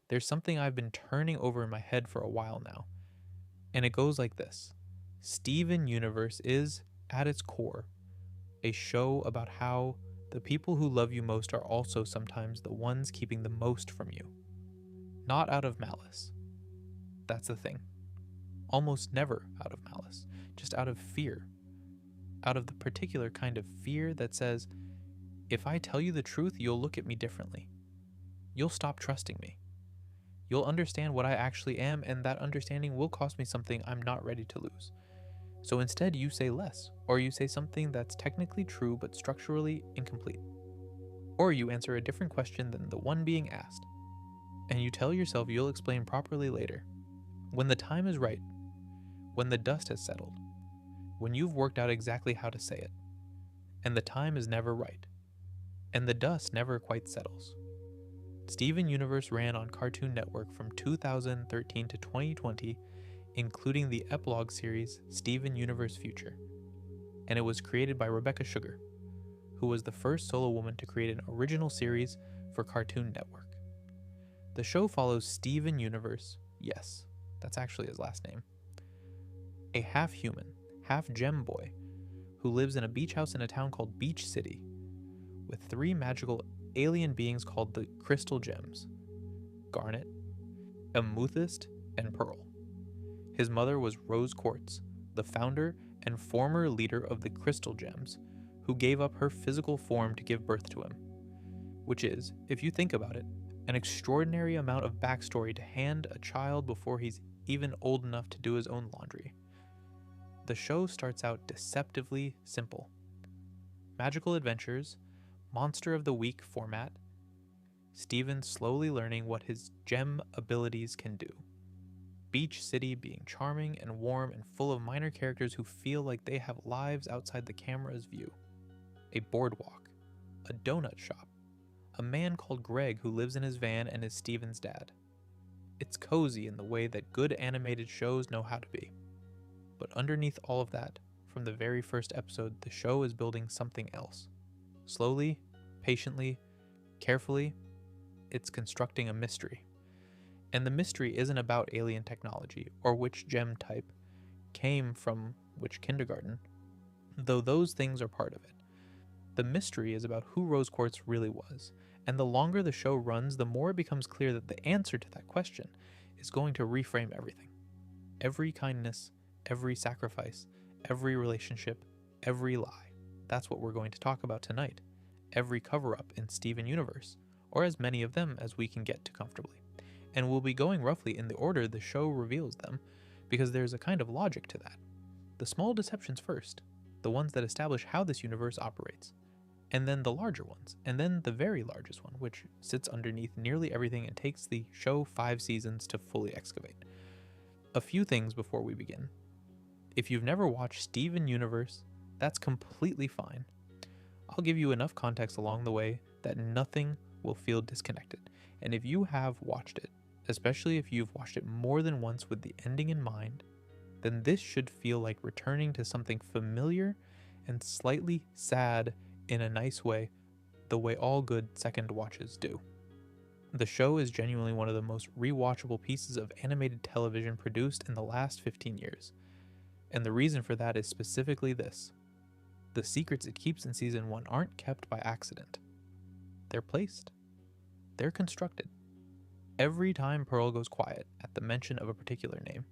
there's something I've been turning over in my head for a while now, and it goes like this. Steven Universe is, at its core, a show about how the people who love you most are also sometimes the ones keeping the most from you. Not out of malice. That's the thing. Almost never out of malice, just out of fear. Out of the particular kind of fear that says, if I tell you the truth, you'll look at me differently. You'll stop trusting me. You'll understand what I actually am, and that understanding will cost me something I'm not ready to lose. So instead, you say less, or you say something that's technically true but structurally incomplete. Or you answer a different question than the one being asked, and you tell yourself you'll explain properly later. When the time is right, when the dust has settled, when you've worked out exactly how to say it, and the time is never right, and the dust never quite settles. Steven Universe ran on Cartoon Network from 2013 to 2020, including the epilogue series Steven Universe Future, and it was created by Rebecca Sugar, who was the first solo woman to create an original series for Cartoon Network. The show follows Steven Universe, yes, that's actually his last name, a half-human, half-gem boy who lives in a beach house in a town called Beach City, with 3 magical alien beings called the Crystal Gems, Garnet, Amethyst, and Pearl. His mother was Rose Quartz, the founder and former leader of the Crystal Gems, who gave up her physical form to give birth to him. Which is, if you think about it, an extraordinary amount of backstory to hand a child before he's even old enough to do his own laundry. The show starts out deceptively simple. Magical adventures, Monster of the Week format, Steven slowly learning what his gem abilities can do. Beach City being charming and warm and full of minor characters who feel like they have lives outside the camera's view. A boardwalk, a donut shop, a man called Greg who lives in his van and is Steven's dad. It's cozy in the way that good animated shows know how to be. But underneath all of that, from the very first episode, the show is building something else. Slowly, patiently, carefully, it's constructing a mystery. And the mystery isn't about alien technology or which gem type came from which kindergarten, though those things are part of it. The mystery is about who Rose Quartz really was, and the longer the show runs, the more it becomes clear that the answer to that question is going to reframe everything. Every kindness, every sacrifice, every relationship, every lie. That's what we're going to talk about tonight. Every cover-up in Steven Universe, or as many of them as we can get to comfortably. And we'll be going roughly in the order the show reveals them, because there's a kind of logic to that. The small deceptions first, the ones that establish how this universe operates, and then the larger ones, and then the very largest one, which sits underneath nearly everything and takes the show 5 seasons to fully excavate. A few things before we begin. If you've never watched Steven Universe, that's completely fine. I'll give you enough context along the way that nothing will feel disconnected. And if you have watched it, especially if you've watched it more than once with the ending in mind, then this should feel like returning to something familiar and slightly sad in a nice way, the way all good second watches do. The show is genuinely one of the most rewatchable pieces of animated television produced in the last 15 years. And the reason for that is specifically this. The secrets it keeps in season 1 aren't kept by accident. They're placed. They're constructed. Every time Pearl goes quiet at the mention of a particular name,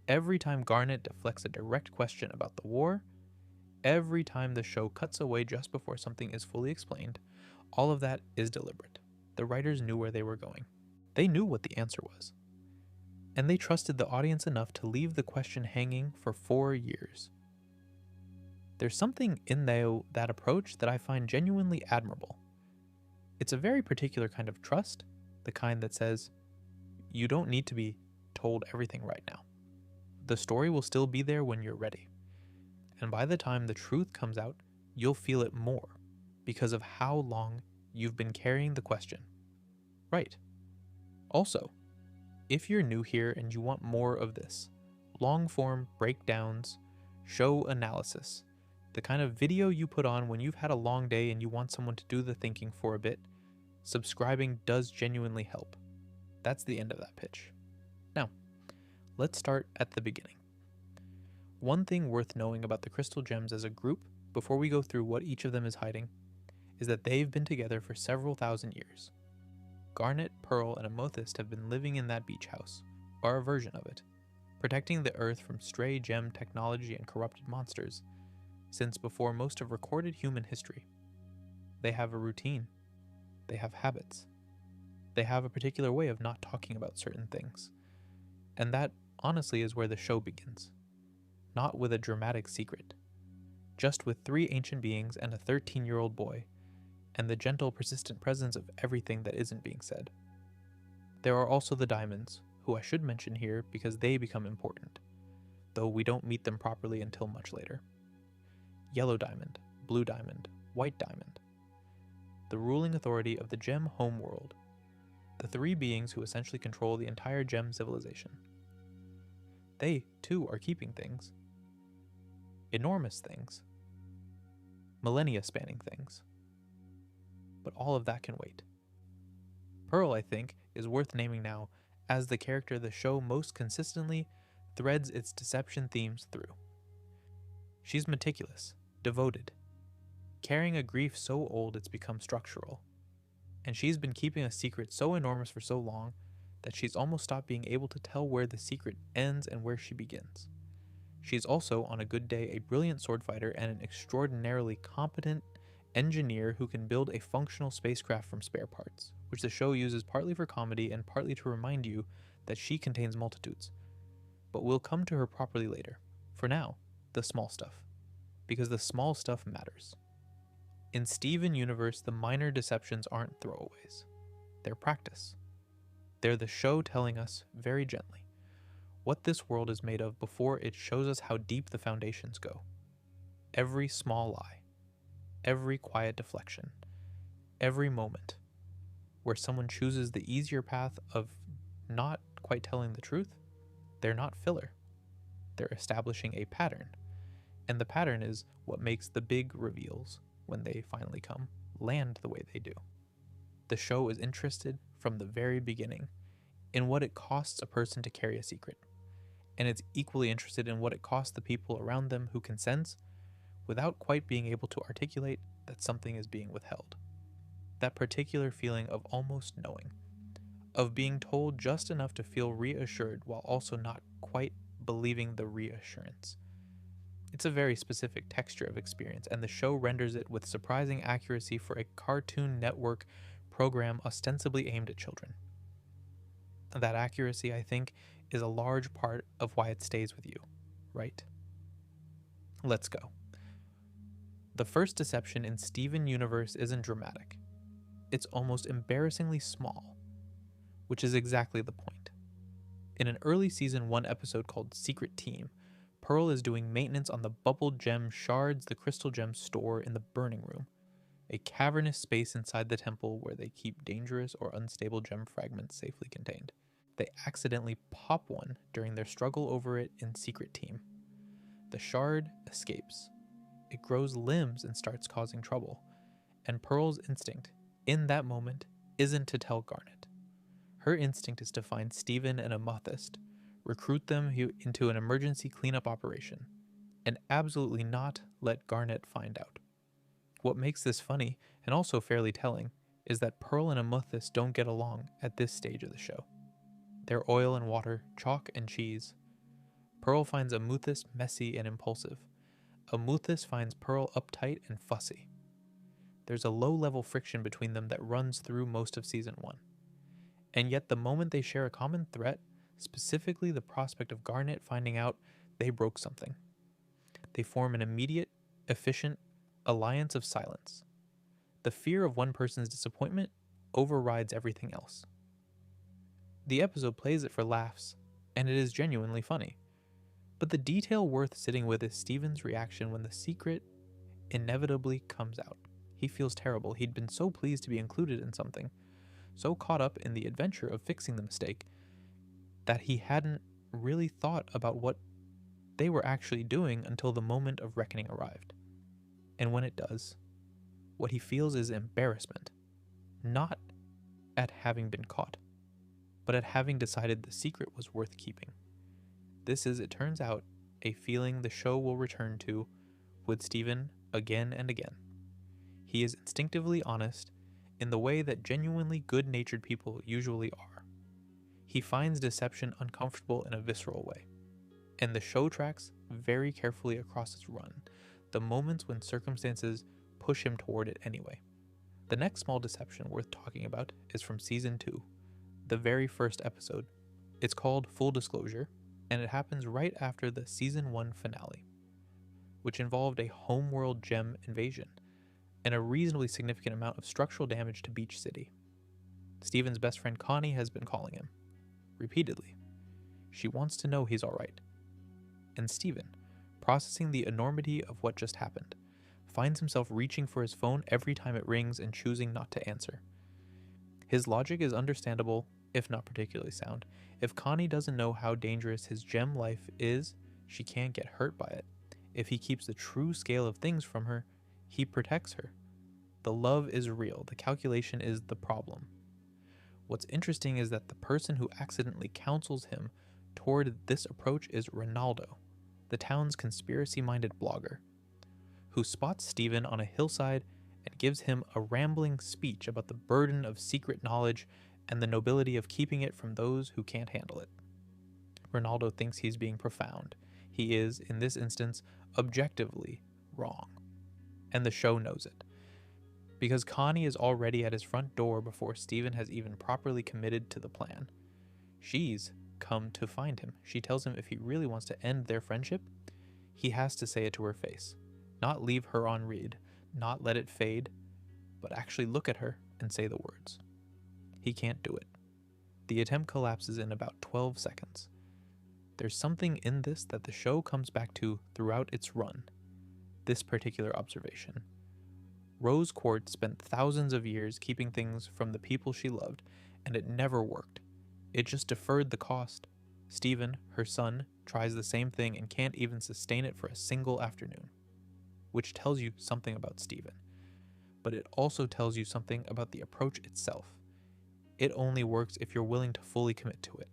every time Garnet deflects a direct question about the war, every time the show cuts away just before something is fully explained, all of that is deliberate. The writers knew where they were going. They knew what the answer was. And they trusted the audience enough to leave the question hanging for 4 years. There's something in that approach that I find genuinely admirable. It's a very particular kind of trust, the kind that says, you don't need to be told everything right now. The story will still be there when you're ready. And by the time the truth comes out, you'll feel it more because of how long you've been carrying the question. Right. Also, if you're new here and you want more of this, long-form breakdowns, show analysis, the kind of video you put on when you've had a long day and you want someone to do the thinking for a bit, subscribing does genuinely help. That's the end of that pitch. Now, let's start at the beginning. One thing worth knowing about the crystal gems as a group, before we go through what each of them is hiding, is that they've been together for several thousand years. Garnet, Pearl, and Amethyst have been living in that beach house, or a version of it, protecting the Earth from stray gem technology and corrupted monsters, since before most of recorded human history. They have a routine. They have habits. They have a particular way of not talking about certain things. And that, honestly, is where the show begins. Not with a dramatic secret. Just with 3 ancient beings and a 13-year-old boy, and the gentle, persistent presence of everything that isn't being said. There are also the diamonds, who I should mention here because they become important, though we don't meet them properly until much later. Yellow diamond, blue diamond, white diamond. The ruling authority of the gem homeworld. The 3 beings who essentially control the entire gem civilization. They, too, are keeping things. Enormous things. Millennia-spanning things. But all of that can wait. Pearl, I think, is worth naming now as the character the show most consistently threads its deception themes through. She's meticulous, devoted, carrying a grief so old it's become structural. And she's been keeping a secret so enormous for so long that she's almost stopped being able to tell where the secret ends and where she begins. She's also, on a good day, a brilliant sword fighter and an extraordinarily competent engineer who can build a functional spacecraft from spare parts, which the show uses partly for comedy and partly to remind you that she contains multitudes. But we'll come to her properly later. For now, the small stuff. Because the small stuff matters. In Steven Universe, the minor deceptions aren't throwaways. They're practice. They're the show telling us, very gently, what this world is made of before it shows us how deep the foundations go. Every small lie, every quiet deflection, every moment where someone chooses the easier path of not quite telling the truth, they're not filler. They're establishing a pattern. And the pattern is what makes the big reveals, when they finally come, land the way they do. The show is interested from the very beginning in what it costs a person to carry a secret. And it's equally interested in what it costs the people around them who can sense, without quite being able to articulate, that something is being withheld. That particular feeling of almost knowing, of being told just enough to feel reassured while also not quite believing the reassurance. It's a very specific texture of experience, and the show renders it with surprising accuracy for a Cartoon Network program ostensibly aimed at children. That accuracy, I think, is a large part of why it stays with you, right? Let's go. The first deception in Steven Universe isn't dramatic. It's almost embarrassingly small, which is exactly the point. In an early Season 1 episode called Secret Team, Pearl is doing maintenance on the bubbled gem shards the crystal gems store in the burning room, a cavernous space inside the temple where they keep dangerous or unstable gem fragments safely contained. They accidentally pop one during their struggle over it in Secret Team. The shard escapes. It grows limbs and starts causing trouble, and Pearl's instinct, in that moment, isn't to tell Garnet. Her instinct is to find Steven and Amethyst, recruit them into an emergency cleanup operation, and absolutely not let Garnet find out. What makes this funny, and also fairly telling, is that Pearl and Amethyst don't get along at this stage of the show. They're oil and water, chalk and cheese. Pearl finds Amethyst messy and impulsive. Amethyst finds Pearl uptight and fussy. There's a low-level friction between them that runs through most of Season 1. And yet the moment they share a common threat, specifically the prospect of Garnet finding out they broke something, they form an immediate, efficient alliance of silence. The fear of one person's disappointment overrides everything else. The episode plays it for laughs, and it is genuinely funny. But the detail worth sitting with is Steven's reaction when the secret inevitably comes out. He feels terrible. He'd been so pleased to be included in something, so caught up in the adventure of fixing the mistake, that he hadn't really thought about what they were actually doing until the moment of reckoning arrived. And when it does, what he feels is embarrassment, not at having been caught, but at having decided the secret was worth keeping. This is, it turns out, a feeling the show will return to with Stephen again and again. He is instinctively honest in the way that genuinely good-natured people usually are. He finds deception uncomfortable in a visceral way, and the show tracks very carefully across its run the moments when circumstances push him toward it anyway. The next small deception worth talking about is from Season 2, the very first episode. It's called Full Disclosure, and it happens right after the Season 1 finale, which involved a homeworld gem invasion and a reasonably significant amount of structural damage to Beach City. Stephen's best friend Connie has been calling him, repeatedly. She wants to know he's alright. And Stephen, processing the enormity of what just happened, finds himself reaching for his phone every time it rings and choosing not to answer. His logic is understandable, if not particularly sound. If Connie doesn't know how dangerous his gem life is, she can't get hurt by it. If he keeps the true scale of things from her, he protects her. The love is real. The calculation is the problem. What's interesting is that the person who accidentally counsels him toward this approach is Ronaldo, the town's conspiracy-minded blogger, who spots Stephen on a hillside and gives him a rambling speech about the burden of secret knowledge and the nobility of keeping it from those who can't handle it. Ronaldo thinks he's being profound. He is, in this instance, objectively wrong. And the show knows it. Because Connie is already at his front door before Stephen has even properly committed to the plan. She's come to find him. She tells him if he really wants to end their friendship, he has to say it to her face. Not leave her on read, not let it fade, but actually look at her and say the words. He can't do it. The attempt collapses in about 12 seconds. There's something in this that the show comes back to throughout its run. This particular observation. Rose Quartz spent thousands of years keeping things from the people she loved, and it never worked. It just deferred the cost. Stephen, her son, tries the same thing and can't even sustain it for a single afternoon. Which tells you something about Stephen. But it also tells you something about the approach itself. It only works if you're willing to fully commit to it.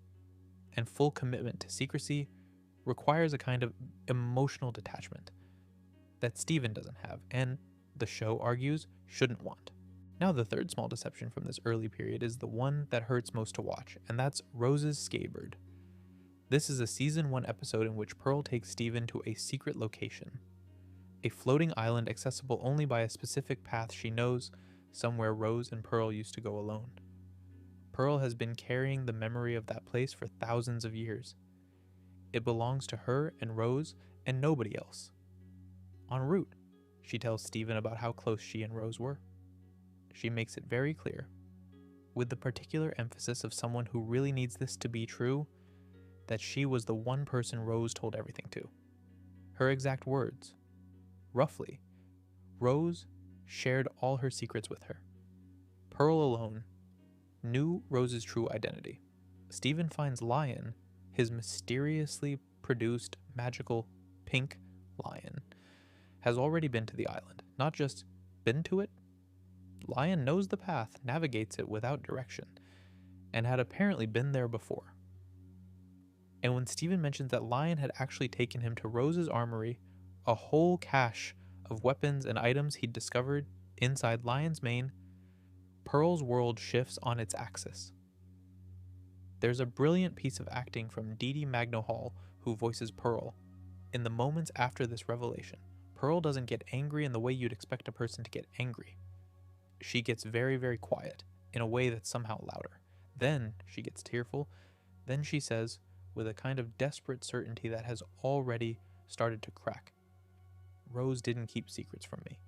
And full commitment to secrecy requires a kind of emotional detachment that Stephen doesn't have, and the show argues shouldn't want. Now the third small deception from this early period is the one that hurts most to watch, and that's Rose's skateboard. This is a Season 1 episode in which Pearl takes Stephen to a secret location. A floating island accessible only by a specific path she knows, somewhere Rose and Pearl used to go alone. Pearl has been carrying the memory of that place for thousands of years. It belongs to her and Rose and nobody else. En route, she tells Stephen about how close she and Rose were. She makes it very clear, with the particular emphasis of someone who really needs this to be true, that she was the one person Rose told everything to. Her exact words. Roughly, Rose shared all her secrets with her. Pearl alone knew Rose's true identity. Stephen finds Lion, his mysteriously produced magical pink lion, has already been to the island. Not just been to it. Lion knows the path, navigates it without direction, and had apparently been there before. And when Stephen mentions that Lion had actually taken him to Rose's armory, a whole cache of weapons and items he'd discovered inside Lion's mane, Pearl's world shifts on its axis. There's a brilliant piece of acting from Dee Dee Magno-Hall, who voices Pearl, in the moments after this revelation. Pearl doesn't get angry in the way you'd expect a person to get angry. She gets very, very quiet, in a way that's somehow louder. Then she gets tearful. Then she says, with a kind of desperate certainty that has already started to crack, Rose didn't keep secrets from me.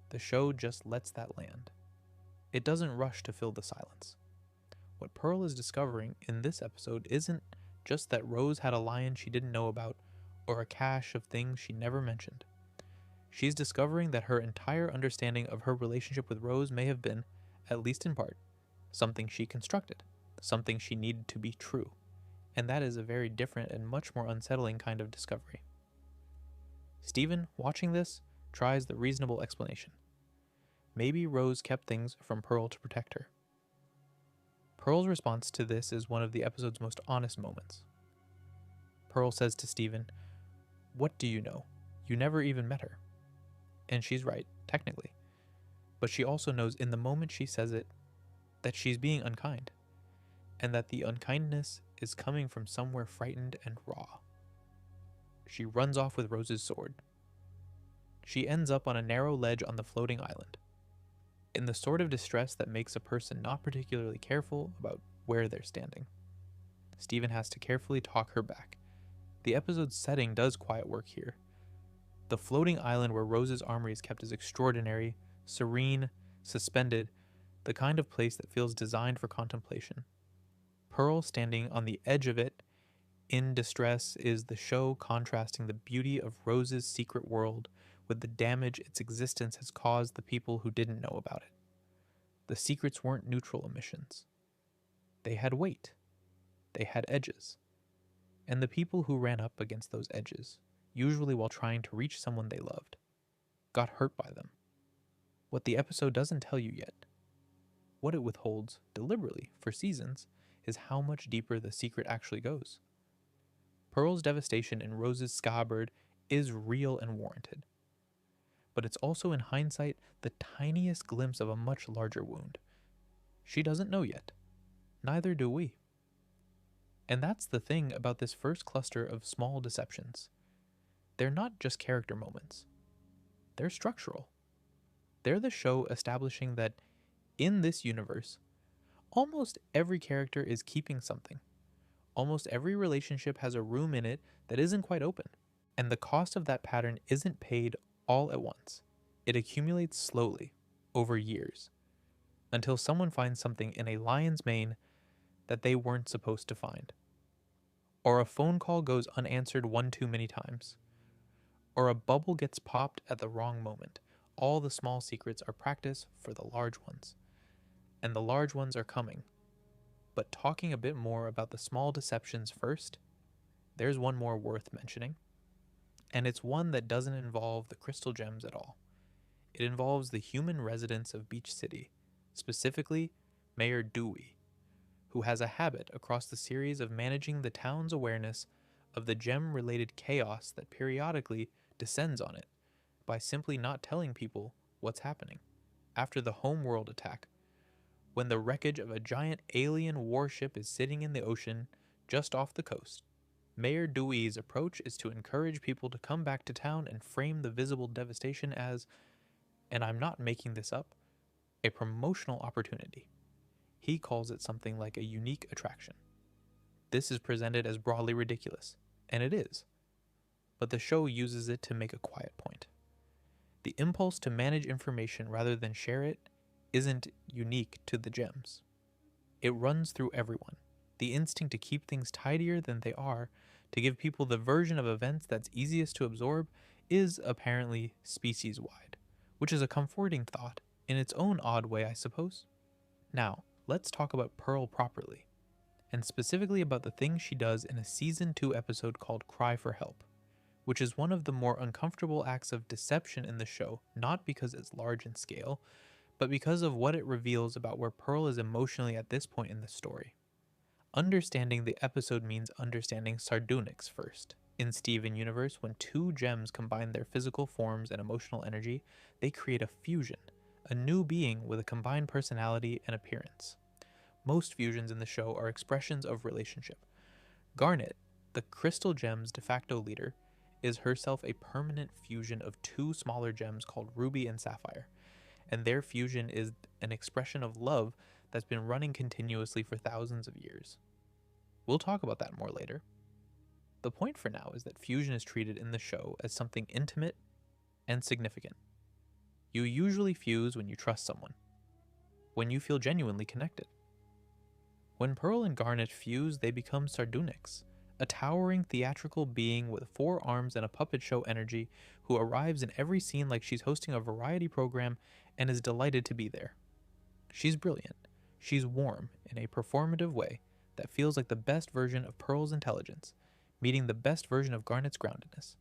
The show just lets that land. It doesn't rush to fill the silence. What Pearl is discovering in this episode isn't just that Rose had a lion she didn't know about, or a cache of things she never mentioned. She's discovering that her entire understanding of her relationship with Rose may have been, at least in part, something she constructed, something she needed to be true. And that is a very different and much more unsettling kind of discovery. Stephen, watching this, tries the reasonable explanation. Maybe Rose kept things from Pearl to protect her. Pearl's response to this is one of the episode's most honest moments. Pearl says to Steven, "What do you know? You never even met her." And she's right, technically. But she also knows in the moment she says it that she's being unkind, and that the unkindness is coming from somewhere frightened and raw. She runs off with Rose's sword. She ends up on a narrow ledge on the floating island, in the sort of distress that makes a person not particularly careful about where they're standing. Steven has to carefully talk her back. The episode's setting does quiet work here. The floating island where Rose's armory is kept is extraordinary, serene, suspended, the kind of place that feels designed for contemplation. Pearl standing on the edge of it, in distress, is the show contrasting the beauty of Rose's secret world with the damage its existence has caused the people who didn't know about it. The secrets weren't neutral emissions. They had weight. They had edges. And the people who ran up against those edges, usually while trying to reach someone they loved, got hurt by them. What the episode doesn't tell you yet, what it withholds deliberately for seasons, is how much deeper the secret actually goes. Pearl's devastation in Rose's scabbard is real and warranted. But it's also, in hindsight, the tiniest glimpse of a much larger wound. She doesn't know yet. Neither do we. And that's the thing about this first cluster of small deceptions. They're not just character moments. They're structural. They're the show establishing that, in this universe, almost every character is keeping something. Almost every relationship has a room in it that isn't quite open. And the cost of that pattern isn't paid all at once. It accumulates slowly, over years, until someone finds something in a lion's mane that they weren't supposed to find. Or a phone call goes unanswered one too many times. Or a bubble gets popped at the wrong moment. All the small secrets are practice for the large ones. And the large ones are coming. But talking a bit more about the small deceptions first, there's one more worth mentioning. And it's one that doesn't involve the crystal gems at all. It involves the human residents of Beach City, specifically Mayor Dewey, who has a habit across the series of managing the town's awareness of the gem-related chaos that periodically descends on it by simply not telling people what's happening. After the homeworld attack, when the wreckage of a giant alien warship is sitting in the ocean just off the coast, Mayor Dewey's approach is to encourage people to come back to town and frame the visible devastation as, and I'm not making this up, a promotional opportunity. He calls it something like a unique attraction. This is presented as broadly ridiculous, and it is, but the show uses it to make a quiet point. The impulse to manage information rather than share it isn't unique to the gems. It runs through everyone. The instinct to keep things tidier than they are, to give people the version of events that's easiest to absorb, is apparently species-wide, which is a comforting thought, in its own odd way, I suppose. Now, let's talk about Pearl properly, and specifically about the things she does in a Season 2 episode called Cry for Help, which is one of the more uncomfortable acts of deception in the show, not because it's large in scale, but because of what it reveals about where Pearl is emotionally at this point in the story. Understanding the episode means understanding sardonyx first. In Steven Universe, when two gems combine their physical forms and emotional energy, they create a fusion, a new being with a combined personality and appearance. Most fusions in the show are expressions of relationship. Garnet, the crystal gem's de facto leader, is herself a permanent fusion of two smaller gems called Ruby and Sapphire, and their fusion is an expression of love that's been running continuously for thousands of years. We'll talk about that more later. The point for now is that fusion is treated in the show as something intimate and significant. You usually fuse when you trust someone, when you feel genuinely connected. When Pearl and Garnet fuse, they become sardonyx, a towering theatrical being with 4 arms and a puppet show energy who arrives in every scene like she's hosting a variety program and is delighted to be there. She's brilliant. She's warm in a performative way that feels like the best version of Pearl's intelligence, meeting the best version of Garnet's groundedness.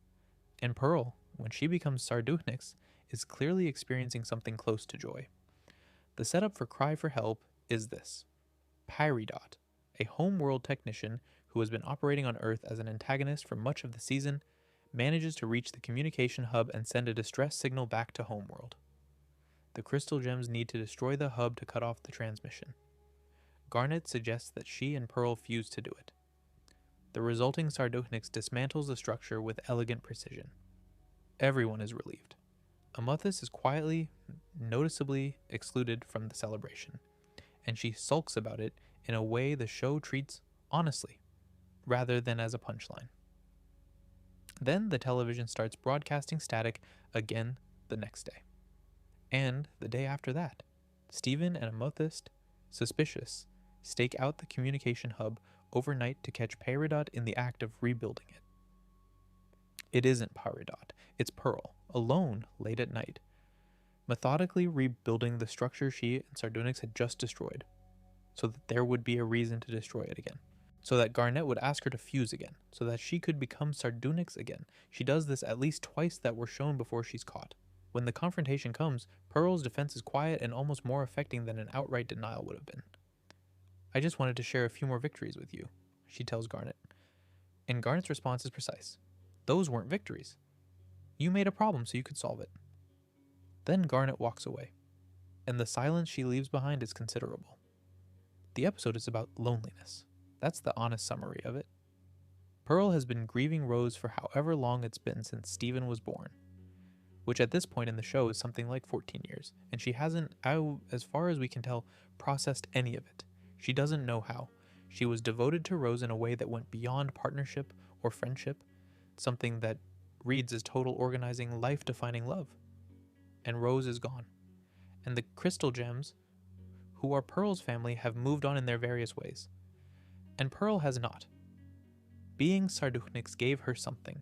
And Pearl, when she becomes sardonyx, is clearly experiencing something close to joy. The setup for Cry for Help is this. Pyridot, a homeworld technician who has been operating on Earth as an antagonist for much of the season, manages to reach the communication hub and send a distress signal back to homeworld. The crystal gems need to destroy the hub to cut off the transmission. Garnet suggests that she and Pearl fuse to do it. The resulting Sardonyx dismantles the structure with elegant precision. Everyone is relieved. Amuthis is quietly, noticeably excluded from the celebration, and she sulks about it in a way the show treats honestly, rather than as a punchline. Then the television starts broadcasting static again the next day. And the day after that. Stephen and Amuthis, suspicious, stake out the communication hub overnight to catch Peridot in the act of rebuilding it. It isn't Peridot, it's Pearl, alone late at night, methodically rebuilding the structure she and Sardonyx had just destroyed, so that there would be a reason to destroy it again. So that Garnet would ask her to fuse again, so that she could become Sardonyx again. She does this at least twice that were shown before she's caught. When the confrontation comes, Pearl's defense is quiet and almost more affecting than an outright denial would have been. I just wanted to share a few more victories with you, she tells Garnet. And Garnet's response is precise. Those weren't victories. You made a problem so you could solve it. Then Garnet walks away, and the silence she leaves behind is considerable. The episode is about loneliness. That's the honest summary of it. Pearl has been grieving Rose for however long it's been since Stephen was born, which at this point in the show is something like 14 years, and she hasn't, as far as we can tell, processed any of it. She doesn't know how. She was devoted to Rose in a way that went beyond partnership or friendship, something that reads as total organizing, life-defining love. And Rose is gone. And the crystal gems, who are Pearl's family, have moved on in their various ways. And Pearl has not. Being Sardonyx gave her something.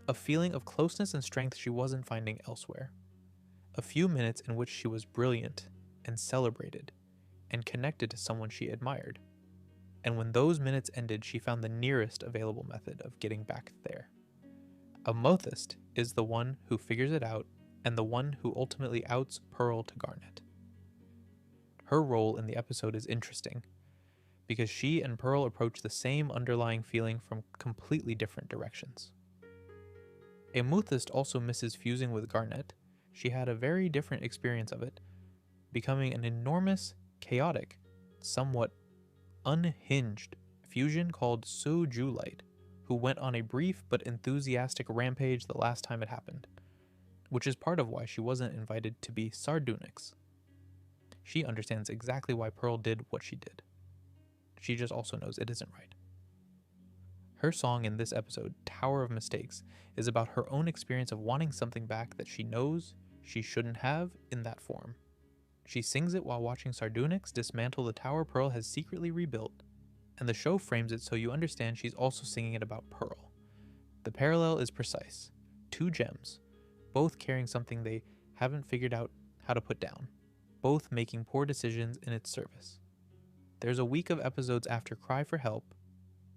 A feeling of closeness and strength she wasn't finding elsewhere. A few minutes in which she was brilliant and celebrated and connected to someone she admired. And when those minutes ended, she found the nearest available method of getting back there. Amuthis is the one who figures it out and the one who ultimately outs Pearl to Garnet. Her role in the episode is interesting because she and Pearl approach the same underlying feeling from completely different directions. Amuthis also misses fusing with Garnet. She had a very different experience of it, becoming an enormous, chaotic, somewhat unhinged fusion called Sojulite, who went on a brief but enthusiastic rampage the last time it happened, which is part of why she wasn't invited to be Sardonyx. She understands exactly why Pearl did what she did. She just also knows it isn't right. Her song in this episode, Tower of Mistakes, is about her own experience of wanting something back that she knows she shouldn't have in that form. She sings it while watching Sardonyx dismantle the tower Pearl has secretly rebuilt, and the show frames it so you understand she's also singing it about Pearl. The parallel is precise. Two gems, both carrying something they haven't figured out how to put down, both making poor decisions in its service. There's a week of episodes after Cry for Help.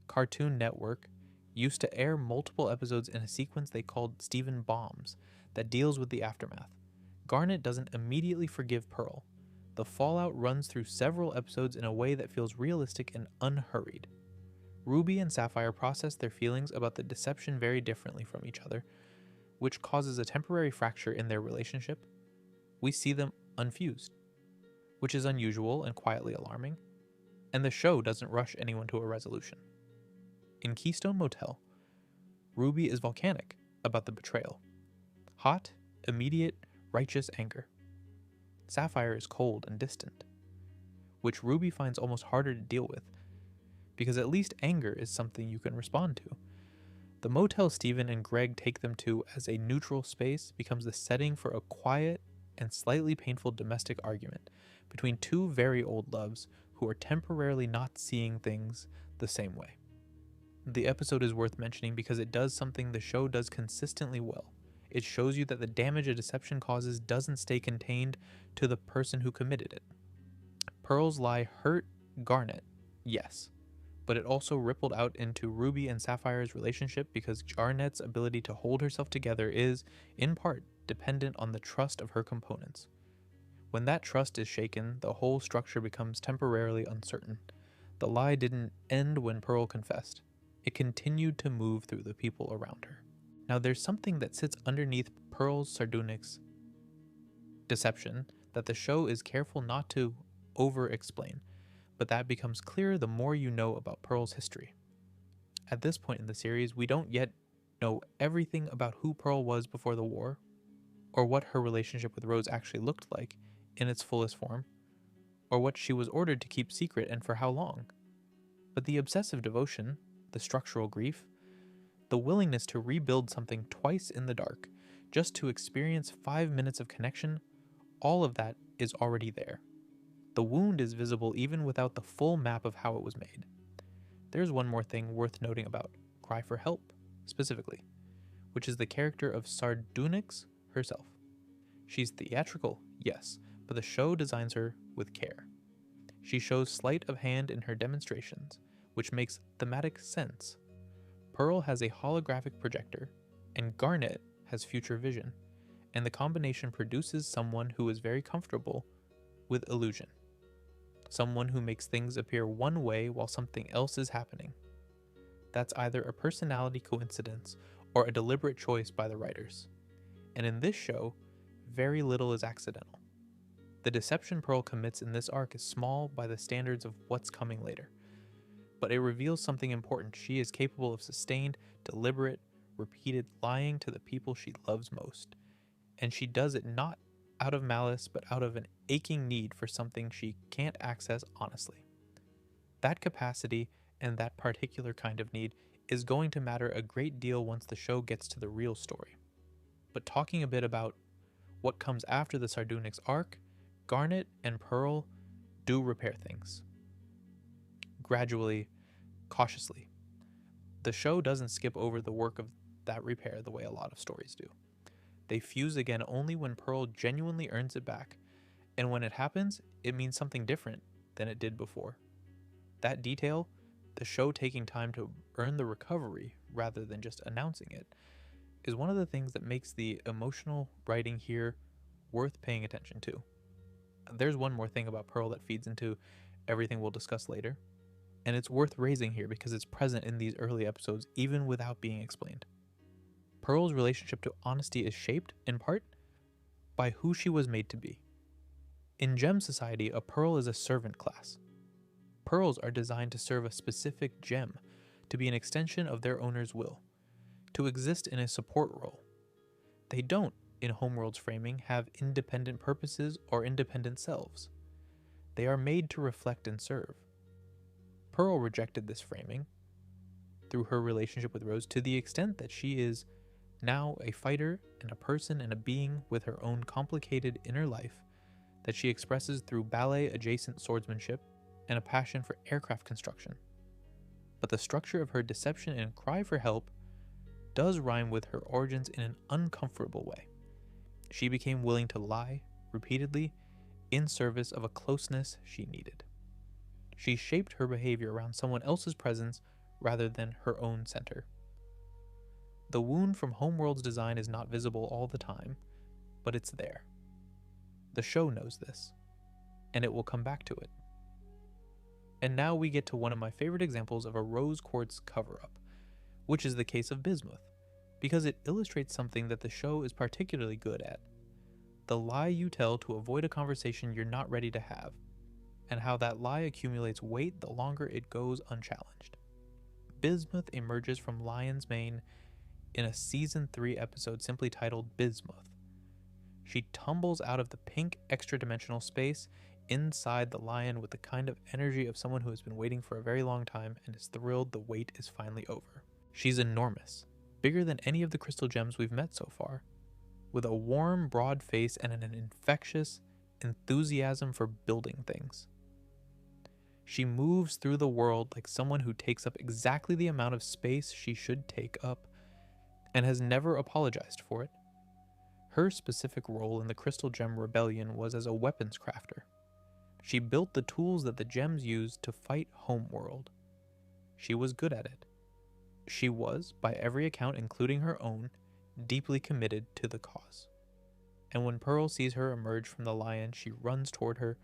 Cartoon Network used to air multiple episodes in a sequence they called Stephen Bombs that deals with the aftermath. Garnet doesn't immediately forgive Pearl. The fallout runs through several episodes in a way that feels realistic and unhurried. Ruby and Sapphire process their feelings about the deception very differently from each other, which causes a temporary fracture in their relationship. We see them unfused, which is unusual and quietly alarming, and the show doesn't rush anyone to a resolution. In Keystone Motel, Ruby is volcanic about the betrayal. Hot, immediate, righteous anger. Sapphire is cold and distant, which Ruby finds almost harder to deal with, because at least anger is something you can respond to. The motel Stephen and Greg take them to as a neutral space becomes the setting for a quiet and slightly painful domestic argument between two very old loves who are temporarily not seeing things the same way. The episode is worth mentioning because it does something the show does consistently well. It shows you that the damage a deception causes doesn't stay contained to the person who committed it. Pearl's lie hurt Garnet, yes, but it also rippled out into Ruby and Sapphire's relationship because Garnet's ability to hold herself together is, in part, dependent on the trust of her components. When that trust is shaken, the whole structure becomes temporarily uncertain. The lie didn't end when Pearl confessed. It continued to move through the people around her. Now there's something that sits underneath Pearl's sardonyx deception that the show is careful not to over-explain, but that becomes clearer the more you know about Pearl's history. At this point in the series, we don't yet know everything about who Pearl was before the war, or what her relationship with Rose actually looked like in its fullest form, or what she was ordered to keep secret and for how long. But the obsessive devotion, the structural grief, the willingness to rebuild something twice in the dark, just to experience 5 minutes of connection, all of that is already there. The wound is visible even without the full map of how it was made. There's one more thing worth noting about Cry for Help, specifically, which is the character of Sardonyx herself. She's theatrical, yes, but the show designs her with care. She shows sleight of hand in her demonstrations, which makes thematic sense. Pearl has a holographic projector, and Garnet has future vision, and the combination produces someone who is very comfortable with illusion. Someone who makes things appear one way while something else is happening. That's either a personality coincidence or a deliberate choice by the writers. And in this show, very little is accidental. The deception Pearl commits in this arc is small by the standards of what's coming later, but it reveals something important. She is capable of sustained, deliberate, repeated lying to the people she loves most, and she does it not out of malice, but out of an aching need for something she can't access honestly. That capacity and that particular kind of need is going to matter a great deal once the show gets to the real story. But talking a bit about what comes after the Sardonyx arc, Garnet and Pearl do repair things. Gradually, cautiously. The show doesn't skip over the work of that repair the way a lot of stories do. They fuse again only when Pearl genuinely earns it back, and when it happens, it means something different than it did before. That detail, the show taking time to earn the recovery rather than just announcing it, is one of the things that makes the emotional writing here worth paying attention to. There's one more thing about Pearl that feeds into everything we'll discuss later, and it's worth raising here because it's present in these early episodes even without being explained. Pearl's relationship to honesty is shaped, in part, by who she was made to be. In Gem Society, a Pearl is a servant class. Pearls are designed to serve a specific gem, to be an extension of their owner's will, to exist in a support role. They don't, in Homeworld's framing, have independent purposes or independent selves. They are made to reflect and serve. Pearl rejected this framing through her relationship with Rose to the extent that she is now a fighter and a person and a being with her own complicated inner life that she expresses through ballet-adjacent swordsmanship and a passion for aircraft construction. But the structure of her deception and cry for help does rhyme with her origins in an uncomfortable way. She became willing to lie, repeatedly, in service of a closeness she needed. She shaped her behavior around someone else's presence rather than her own center. The wound from Homeworld's design is not visible all the time, but it's there. The show knows this, and it will come back to it. And now we get to one of my favorite examples of a Rose Quartz cover-up, which is the case of bismuth, because it illustrates something that the show is particularly good at: the lie you tell to avoid a conversation you're not ready to have, and how that lie accumulates weight the longer it goes unchallenged. Bismuth emerges from Lion's Mane in a Season 3 episode simply titled Bismuth. She tumbles out of the pink extra-dimensional space inside the lion with the kind of energy of someone who has been waiting for a very long time and is thrilled the wait is finally over. She's enormous, bigger than any of the crystal gems we've met so far, with a warm, broad face and an infectious enthusiasm for building things. She moves through the world like someone who takes up exactly the amount of space she should take up and has never apologized for it. Her specific role in the Crystal Gem Rebellion was as a weapons crafter. She built the tools that the gems used to fight Homeworld. She was good at it. She was, by every account including her own, deeply committed to the cause. And when Pearl sees her emerge from the lion, she runs toward her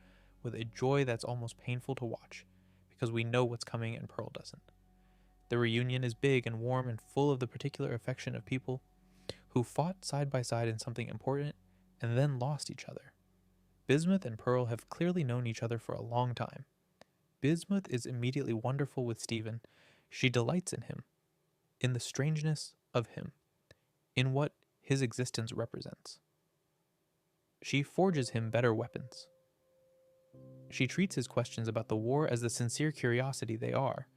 with a joy that's almost painful to watch, because we know what's coming and Pearl doesn't. The reunion is big and warm and full of the particular affection of people who fought side by side in something important and then lost each other. Bismuth and Pearl have clearly known each other for a long time. Bismuth is immediately wonderful with Stephen. She delights in him, in the strangeness of him, in what his existence represents. She forges him better weapons. She treats his questions about the war as the sincere curiosity they are,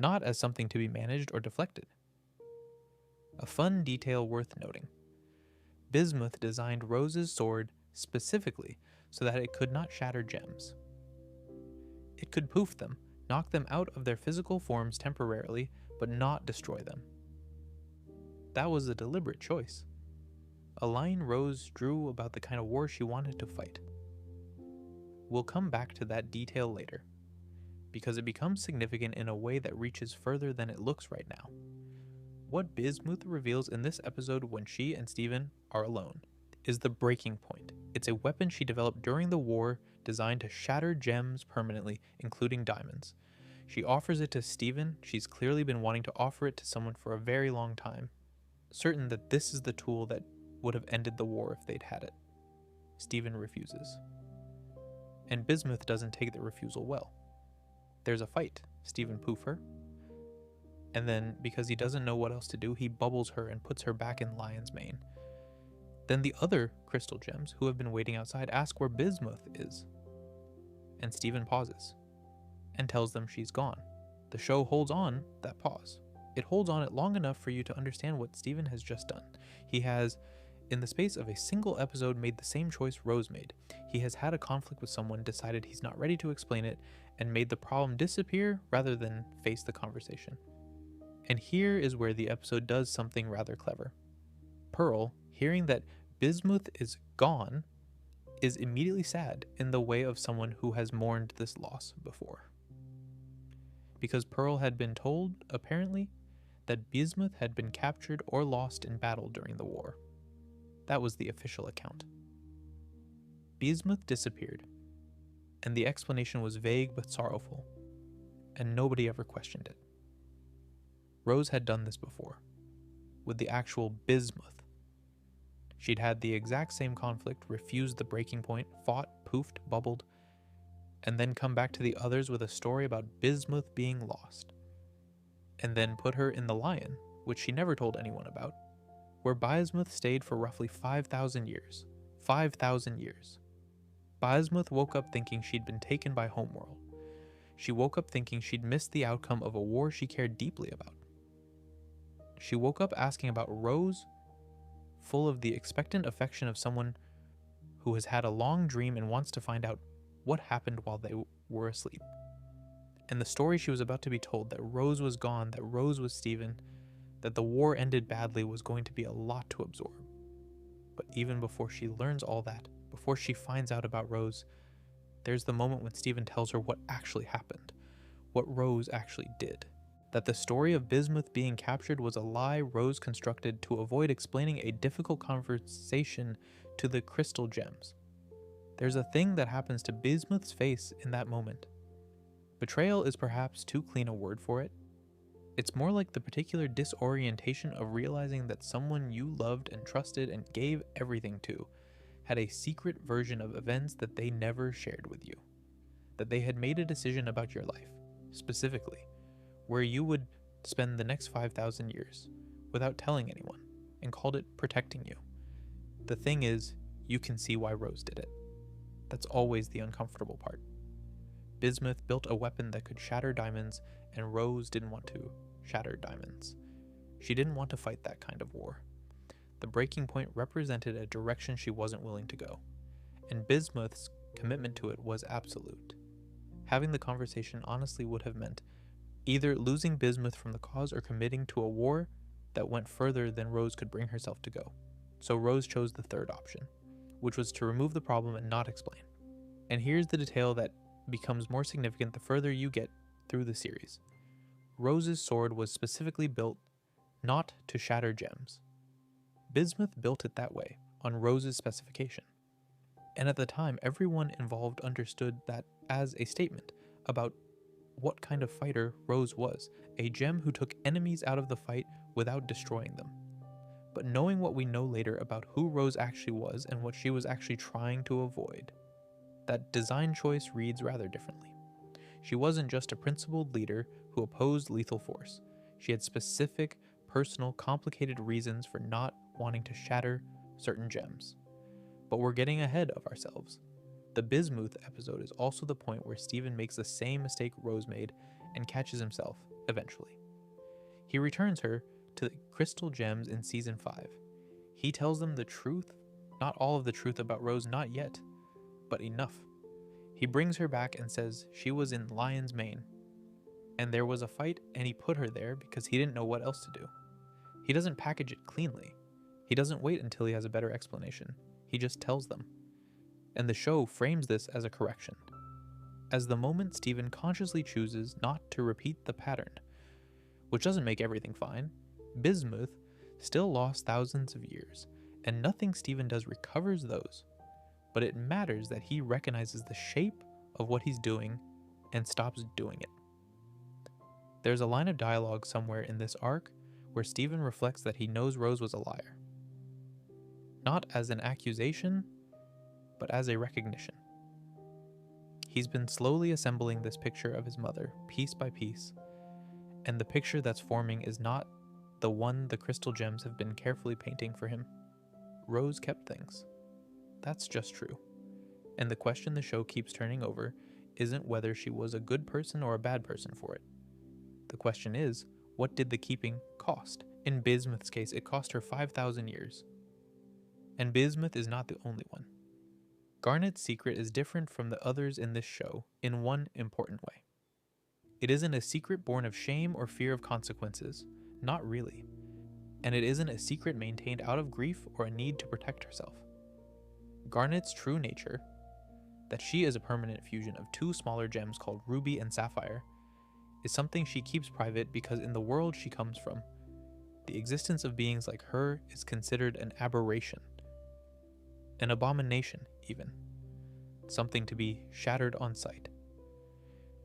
not as something to be managed or deflected. A fun detail worth noting. Bismuth designed Rose's sword specifically so that it could not shatter gems. It could poof them, knock them out of their physical forms temporarily, but not destroy them. That was a deliberate choice. A line Rose drew about the kind of war she wanted to fight. We'll come back to that detail later, because it becomes significant in a way that reaches further than it looks right now. What Bismuth reveals in this episode when she and Stephen are alone is the breaking point. It's a weapon she developed during the war designed to shatter gems permanently, including diamonds. She offers it to Stephen. She's clearly been wanting to offer it to someone for a very long time, certain that this is the tool that would have ended the war if they'd had it. Stephen refuses. And Bismuth doesn't take the refusal well. There's a fight. Stephen poof her. And then, because he doesn't know what else to do, he bubbles her and puts her back in Lion's Mane. Then the other crystal gems, who have been waiting outside, ask where Bismuth is. And Stephen pauses and tells them she's gone. The show holds on that pause. It holds on it long enough for you to understand what Stephen has just done. He has, in the space of a single episode, made the same choice Rose made. He has had a conflict with someone, decided he's not ready to explain it, and made the problem disappear rather than face the conversation. And here is where the episode does something rather clever. Pearl, hearing that Bismuth is gone, is immediately sad in the way of someone who has mourned this loss before. Because Pearl had been told, apparently, that Bismuth had been captured or lost in battle during the war. That was the official account. Bismuth disappeared, and the explanation was vague but sorrowful, and nobody ever questioned it. Rose had done this before, with the actual Bismuth. She'd had the exact same conflict, refused the breaking point, fought, poofed, bubbled, and then come back to the others with a story about Bismuth being lost. And then put her in the Lion, which she never told anyone about, where Bismuth stayed for roughly 5,000 years. 5,000 years. Bismuth woke up thinking she'd been taken by Homeworld. She woke up thinking she'd missed the outcome of a war she cared deeply about. She woke up asking about Rose, full of the expectant affection of someone who has had a long dream and wants to find out what happened while they were asleep. And the story she was about to be told, that Rose was gone, that Rose was Stephen, that the war ended badly, was going to be a lot to absorb. But even before she learns all that, before she finds out about Rose, there's the moment when Stephen tells her what actually happened, what Rose actually did. That the story of Bismuth being captured was a lie Rose constructed to avoid explaining a difficult conversation to the crystal gems. There's a thing that happens to Bismuth's face in that moment. Betrayal is perhaps too clean a word for it. It's more like the particular disorientation of realizing that someone you loved and trusted and gave everything to had a secret version of events that they never shared with you. That they had made a decision about your life, specifically, where you would spend the next 5,000 years without telling anyone, and called it protecting you. The thing is, you can see why Rose did it. That's always the uncomfortable part. Bismuth built a weapon that could shatter diamonds, and Rose didn't want to shatter diamonds. She didn't want to fight that kind of war. The breaking point represented a direction she wasn't willing to go, and Bismuth's commitment to it was absolute. Having the conversation honestly would have meant either losing Bismuth from the cause or committing to a war that went further than Rose could bring herself to go. So Rose chose the third option, which was to remove the problem and not explain. And here's the detail that becomes more significant the further you get through the series. Rose's sword was specifically built not to shatter gems. Bismuth built it that way, on Rose's specification. And at the time, everyone involved understood that as a statement about what kind of fighter Rose was, a gem who took enemies out of the fight without destroying them. But knowing what we know later about who Rose actually was and what she was actually trying to avoid, that design choice reads rather differently. She wasn't just a principled leader who opposed lethal force. She had specific, personal, complicated reasons for not wanting to shatter certain gems. But we're getting ahead of ourselves. The bismuth episode is also the point where Stephen makes the same mistake Rose made and catches himself, eventually. He returns her to the crystal gems in season 5. He tells them the truth, not all of the truth about Rose, not yet, but enough. He brings her back and says she was in Lion's Mane, and there was a fight and he put her there because he didn't know what else to do. He doesn't package it cleanly. He doesn't wait until he has a better explanation. He just tells them. And the show frames this as a correction. As the moment Stephen consciously chooses not to repeat the pattern, which doesn't make everything fine, bismuth still lost thousands of years, and nothing Stephen does recovers those. But it matters that he recognizes the shape of what he's doing and stops doing it. There's a line of dialogue somewhere in this arc where Stephen reflects that he knows Rose was a liar. Not as an accusation, but as a recognition. He's been slowly assembling this picture of his mother, piece by piece, and the picture that's forming is not the one the crystal gems have been carefully painting for him. Rose kept things. That's just true. And the question the show keeps turning over isn't whether she was a good person or a bad person for it. The question is, what did the keeping cost? In Bismuth's case, it cost her 5,000 years. And bismuth is not the only one. Garnet's secret is different from the others in this show in one important way. It isn't a secret born of shame or fear of consequences, not really. And it isn't a secret maintained out of grief or a need to protect herself. Garnet's true nature, that she is a permanent fusion of two smaller gems called ruby and sapphire, is something she keeps private because in the world she comes from, the existence of beings like her is considered an aberration, an abomination even, something to be shattered on sight.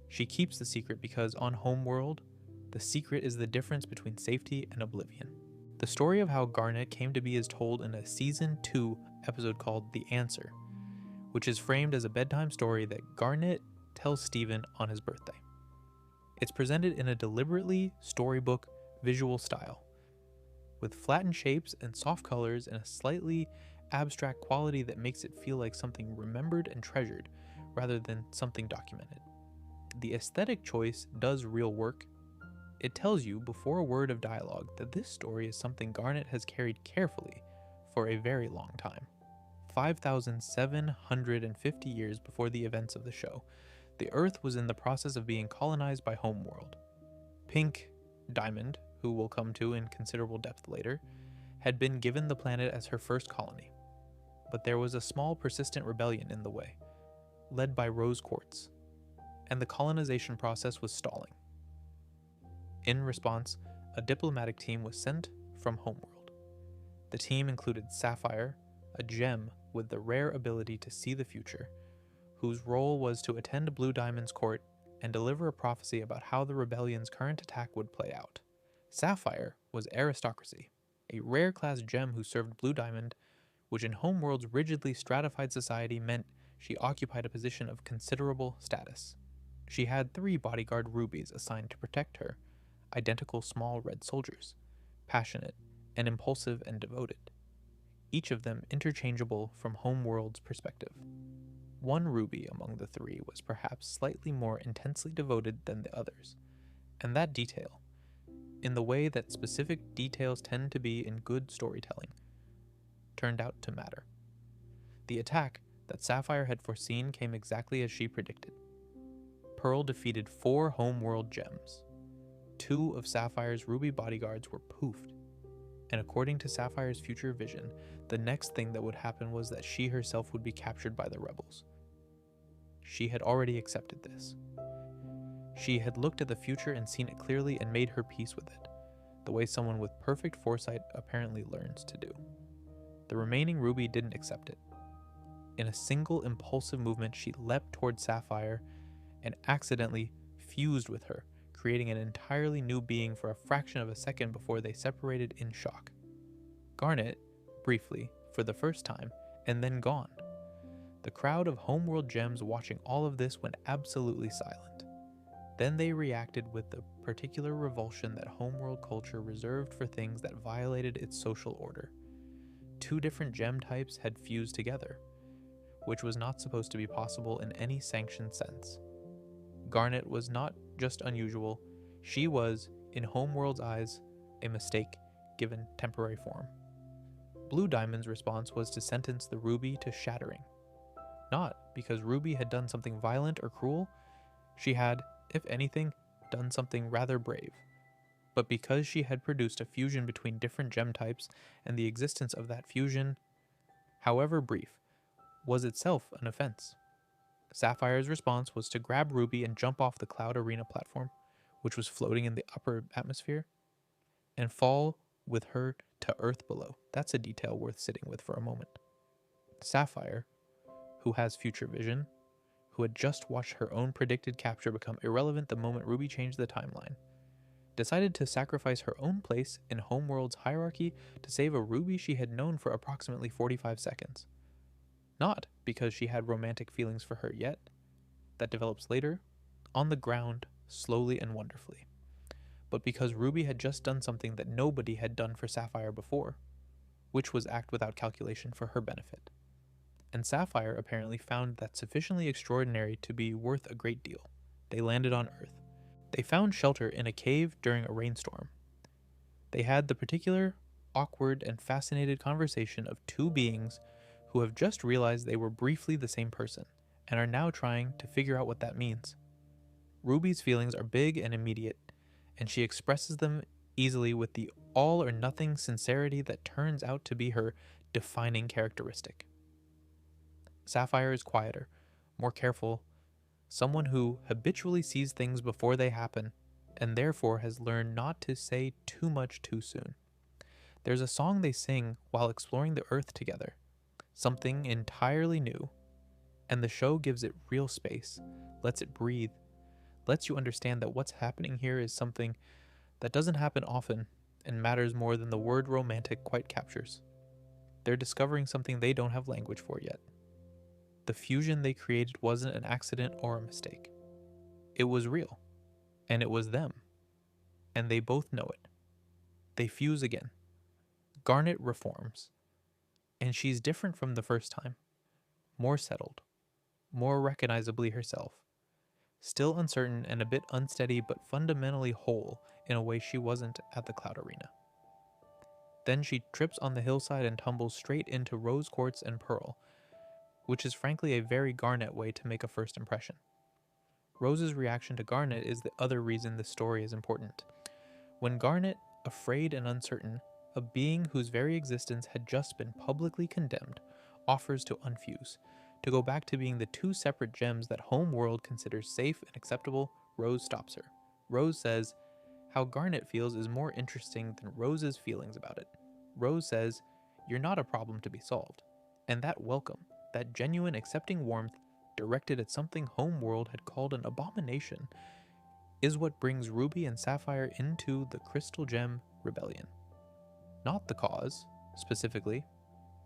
She keeps the secret because on Homeworld, the secret is the difference between safety and oblivion. The story of how Garnet came to be is told in a season 2 episode called The Answer, which is framed as a bedtime story that Garnet tells Stephen on his birthday. It's presented in a deliberately storybook visual style, with flattened shapes and soft colors and a slightly abstract quality that makes it feel like something remembered and treasured rather than something documented. The aesthetic choice does real work. It tells you before a word of dialogue that this story is something Garnet has carried carefully for a very long time. 5,750 years before the events of the show, the Earth was in the process of being colonized by Homeworld. Pink Diamond, who we'll come to in considerable depth later, had been given the planet as her first colony. But there was a small persistent rebellion in the way, led by Rose Quartz, and the colonization process was stalling. In response, a diplomatic team was sent from Homeworld. The team included Sapphire, a gem with the rare ability to see the future, whose role was to attend Blue Diamond's court and deliver a prophecy about how the rebellion's current attack would play out. Sapphire was Aristocracy, a rare class gem who served Blue Diamond, which in Homeworld's rigidly stratified society meant she occupied a position of considerable status. She had 3 bodyguard rubies assigned to protect her, identical small red soldiers, passionate and impulsive and devoted, each of them interchangeable from Homeworld's perspective. One ruby among the 3 was perhaps slightly more intensely devoted than the others, and that detail, in the way that specific details tend to be in good storytelling, turned out to matter. The attack that Sapphire had foreseen came exactly as she predicted. Pearl defeated 4 Homeworld gems. 2 of Sapphire's ruby bodyguards were poofed, and according to Sapphire's future vision, the next thing that would happen was that she herself would be captured by the rebels. She had already accepted this. She had looked at the future and seen it clearly and made her peace with it, the way someone with perfect foresight apparently learns to do. The remaining ruby didn't accept it. In a single impulsive movement, she leapt toward Sapphire and accidentally fused with her, creating an entirely new being for a fraction of a second before they separated in shock. Garnet, briefly, for the first time, and then gone. The crowd of Homeworld gems watching all of this went absolutely silent. Then they reacted with the particular revulsion that Homeworld culture reserved for things that violated its social order. 2 different gem types had fused together, which was not supposed to be possible in any sanctioned sense. Garnet was not just unusual, she was, in Homeworld's eyes, a mistake given temporary form. Blue Diamond's response was to sentence the Ruby to shattering. Not because Ruby had done something violent or cruel, she had, if anything, done something rather brave, but because she had produced a fusion between different gem types, and the existence of that fusion, however brief, was itself an offense. Sapphire's response was to grab Ruby and jump off the Cloud Arena platform, which was floating in the upper atmosphere, and fall with her to Earth below. That's a detail worth sitting with for a moment. Sapphire, who has future vision, who had just watched her own predicted capture become irrelevant the moment Ruby changed the timeline, decided to sacrifice her own place in Homeworld's hierarchy to save a Ruby she had known for approximately 45 seconds. Not because she had romantic feelings for her yet, that develops later, on the ground, slowly and wonderfully, but because Ruby had just done something that nobody had done for Sapphire before, which was act without calculation for her benefit. And Sapphire apparently found that sufficiently extraordinary to be worth a great deal. They landed on Earth. They found shelter in a cave during a rainstorm. They had the particular, awkward, and fascinated conversation of 2 beings who have just realized they were briefly the same person, and are now trying to figure out what that means. Ruby's feelings are big and immediate, and she expresses them easily with the all-or-nothing sincerity that turns out to be her defining characteristic. Sapphire is quieter, more careful, someone who habitually sees things before they happen, and therefore has learned not to say too much too soon. There's a song they sing while exploring the Earth together, something entirely new, and the show gives it real space, lets it breathe, lets you understand that what's happening here is something that doesn't happen often and matters more than the word romantic quite captures. They're discovering something they don't have language for yet. The fusion they created wasn't an accident or a mistake. It was real, and it was them, and they both know it. They fuse again. Garnet reforms, and she's different from the first time, more settled, more recognizably herself, still uncertain and a bit unsteady but fundamentally whole in a way she wasn't at the Cloud Arena. Then she trips on the hillside and tumbles straight into Rose Quartz and Pearl, which is frankly a very Garnet way to make a first impression. Rose's reaction to Garnet is the other reason this story is important. When Garnet, afraid and uncertain, a being whose very existence had just been publicly condemned, offers to unfuse, to go back to being the 2 separate gems that Homeworld considers safe and acceptable, Rose stops her. Rose says, how Garnet feels is more interesting than Rose's feelings about it. Rose says, you're not a problem to be solved. And that welcome, that genuine accepting warmth directed at something Homeworld had called an abomination, is what brings Ruby and Sapphire into the Crystal Gem Rebellion. Not the cause, specifically,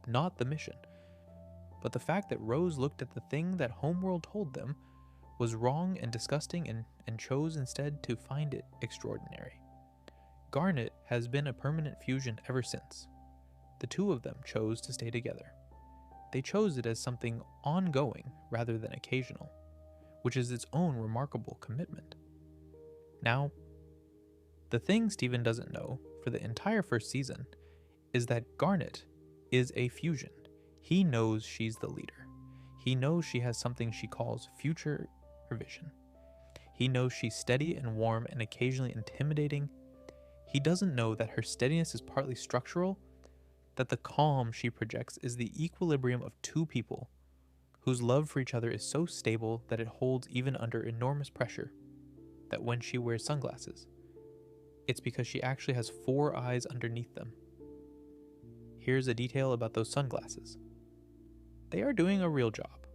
not the mission, but the fact that Rose looked at the thing that Homeworld told them was wrong and disgusting and chose instead to find it extraordinary. Garnet has been a permanent fusion ever since. The 2 of them chose to stay together. They chose it as something ongoing rather than occasional, which is its own remarkable commitment. Now, the thing Steven doesn't know for the entire first season is that Garnet is a fusion. He knows she's the leader. He knows she has something she calls future vision. He knows she's steady and warm and occasionally intimidating. He doesn't know that her steadiness is partly structural, that the calm she projects is the equilibrium of 2 people whose love for each other is so stable that it holds even under enormous pressure, that when she wears sunglasses, it's because she actually has 4 eyes underneath them. here's a detail about those sunglasses. They are doing a real job.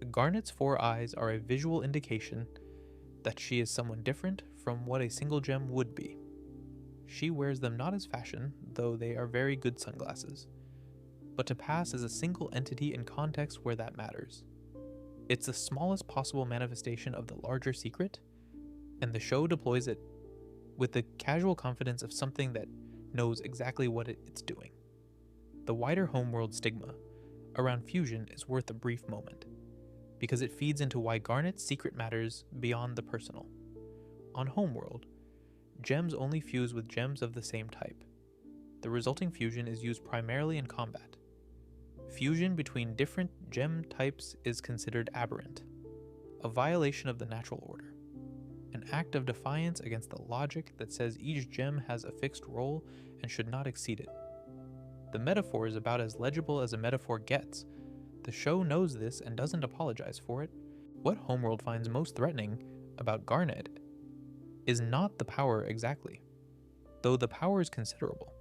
Garnet's 4 eyes are a visual indication that she is someone different from what a single gem would be. She wears them not as fashion, though they are very good sunglasses, but to pass as a single entity in context where that matters. It's the smallest possible manifestation of the larger secret, and the show deploys it with the casual confidence of something that knows exactly what it's doing. The wider homeworld stigma around fusion is worth a brief moment, because it feeds into why Garnet's secret matters beyond the personal. On homeworld, gems only fuse with gems of the same type. The resulting fusion is used primarily in combat. Fusion between different gem types is considered aberrant, a violation of the natural order, an act of defiance against the logic that says each gem has a fixed role and should not exceed it. The metaphor is about as legible as a metaphor gets. The show knows this and doesn't apologize for it. What Homeworld finds most threatening about Garnet is not the power exactly, though the power is considerable,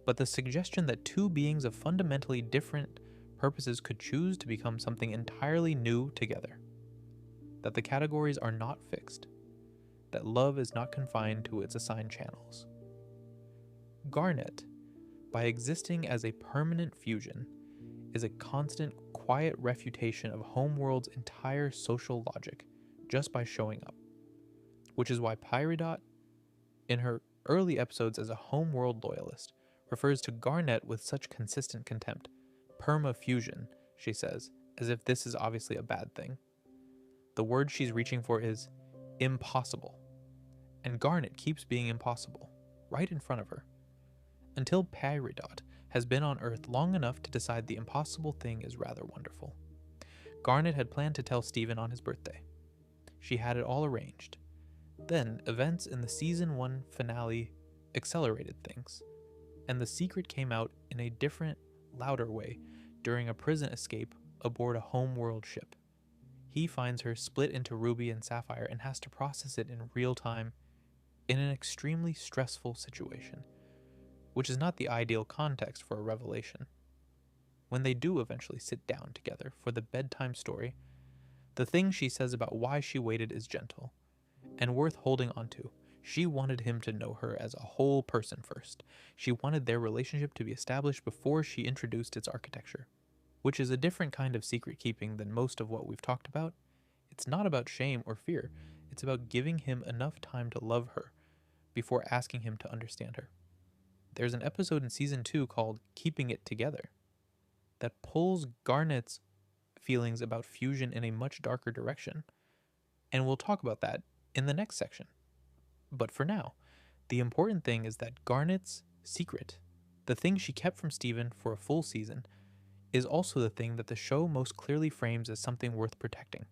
but the suggestion that two beings of fundamentally different purposes could choose to become something entirely new together. That the categories are not fixed. That love is not confined to its assigned channels. Garnet, by existing as a permanent fusion, is a constant, quiet refutation of Homeworld's entire social logic just by showing up. Which is why Pyridot, in her early episodes as a Homeworld loyalist, refers to Garnet with such consistent contempt. Perma-fusion, she says, as if this is obviously a bad thing. The word she's reaching for is impossible. And Garnet keeps being impossible, right in front of her. Until Pyridot has been on Earth long enough to decide the impossible thing is rather wonderful. Garnet had planned to tell Stephen on his birthday. She had it all arranged. Then, events in the Season 1 finale accelerated things, and the secret came out in a different, louder way during a prison escape aboard a Homeworld ship. He finds her split into Ruby and Sapphire and has to process it in real time in an extremely stressful situation, which is not the ideal context for a revelation. When they do eventually sit down together for the bedtime story, the thing she says about why she waited is gentle and worth holding onto. She wanted him to know her as a whole person first. She wanted their relationship to be established before she introduced its architecture, which is a different kind of secret keeping than most of what we've talked about. It's not about shame or fear. It's about giving him enough time to love her before asking him to understand her. There's an episode in Season 2 called Keeping It Together that pulls Garnet's feelings about fusion in a much darker direction, and we'll talk about that in the next section. But for now, the important thing is that Garnet's secret, the thing she kept from Stephen for a full season, is also the thing that the show most clearly frames as something worth protecting.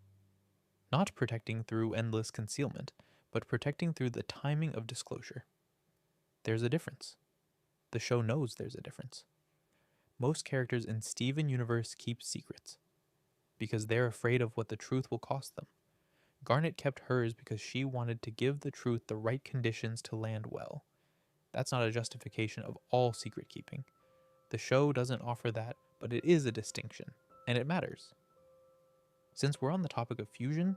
Not protecting through endless concealment, but protecting through the timing of disclosure. There's a difference. The show knows there's a difference. Most characters in Steven Universe keep secrets, because they're afraid of what the truth will cost them. Garnet kept hers because she wanted to give the truth the right conditions to land well. That's not a justification of all secret keeping. The show doesn't offer that, but it is a distinction, and it matters. Since we're on the topic of fusion,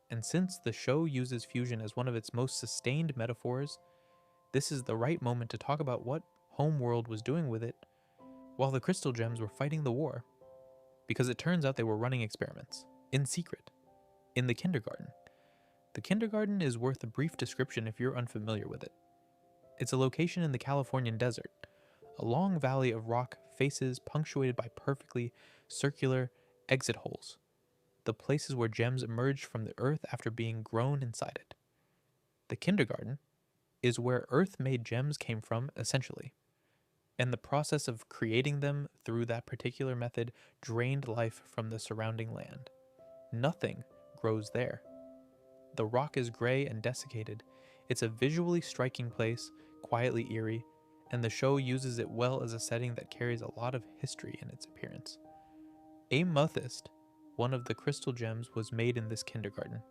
and since the show uses fusion as one of its most sustained metaphors, this is the right moment to talk about what Homeworld was doing with it while the Crystal Gems were fighting the war. Because it turns out they were running experiments, in secret, in the kindergarten. The kindergarten is worth a brief description if you're unfamiliar with it. It's a location in the Californian desert, a long valley of rock faces punctuated by perfectly circular exit holes, the places where gems emerged from the earth after being grown inside it. The kindergarten is where earth-made gems came from, essentially, and the process of creating them through that particular method drained life from the surrounding land. Nothing grows there. The rock is gray and desiccated. It's a visually striking place, quietly eerie, and the show uses it well as a setting that carries a lot of history in its appearance. Amethyst, one of the crystal gems, was made in this kindergarten.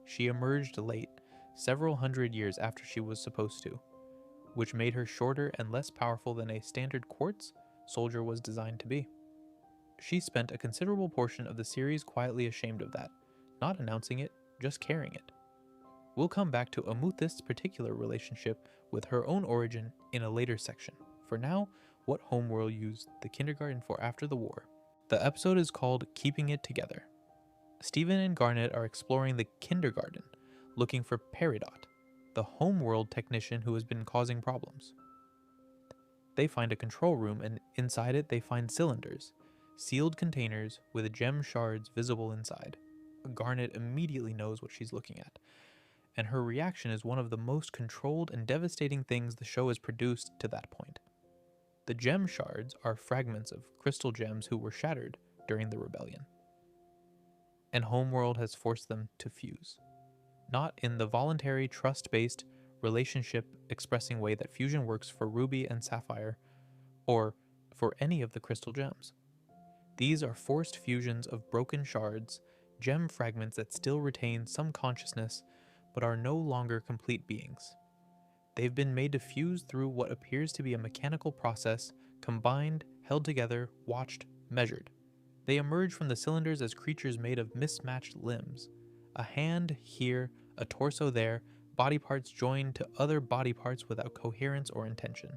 She emerged late, several hundred years after she was supposed to. which made her shorter and less powerful than a standard quartz soldier was designed to be. She spent a considerable portion of the series quietly ashamed of that, not announcing it, just carrying it. We'll come back to Amuthith's particular relationship with her own origin in a later section. For now, what Homeworld used the kindergarten for after the war. The episode is called Keeping It Together. Stephen and Garnet are exploring the kindergarten, looking for Peridot, the Homeworld technician who has been causing problems. They find a control room, and inside it they find cylinders, sealed containers with gem shards visible inside. Garnet immediately knows what she's looking at, and her reaction is one of the most controlled and devastating things the show has produced to that point. The gem shards are fragments of crystal gems who were shattered during the rebellion, and Homeworld has forced them to fuse. Not in the voluntary, trust-based, relationship-expressing way that fusion works for Ruby and Sapphire, or for any of the crystal gems. These are forced fusions of broken shards, gem fragments that still retain some consciousness, but are no longer complete beings. They've been made to fuse through what appears to be a mechanical process, combined, held together, watched, measured. They emerge from the cylinders as creatures made of mismatched limbs. A hand here, a torso there, body parts joined to other body parts without coherence or intention.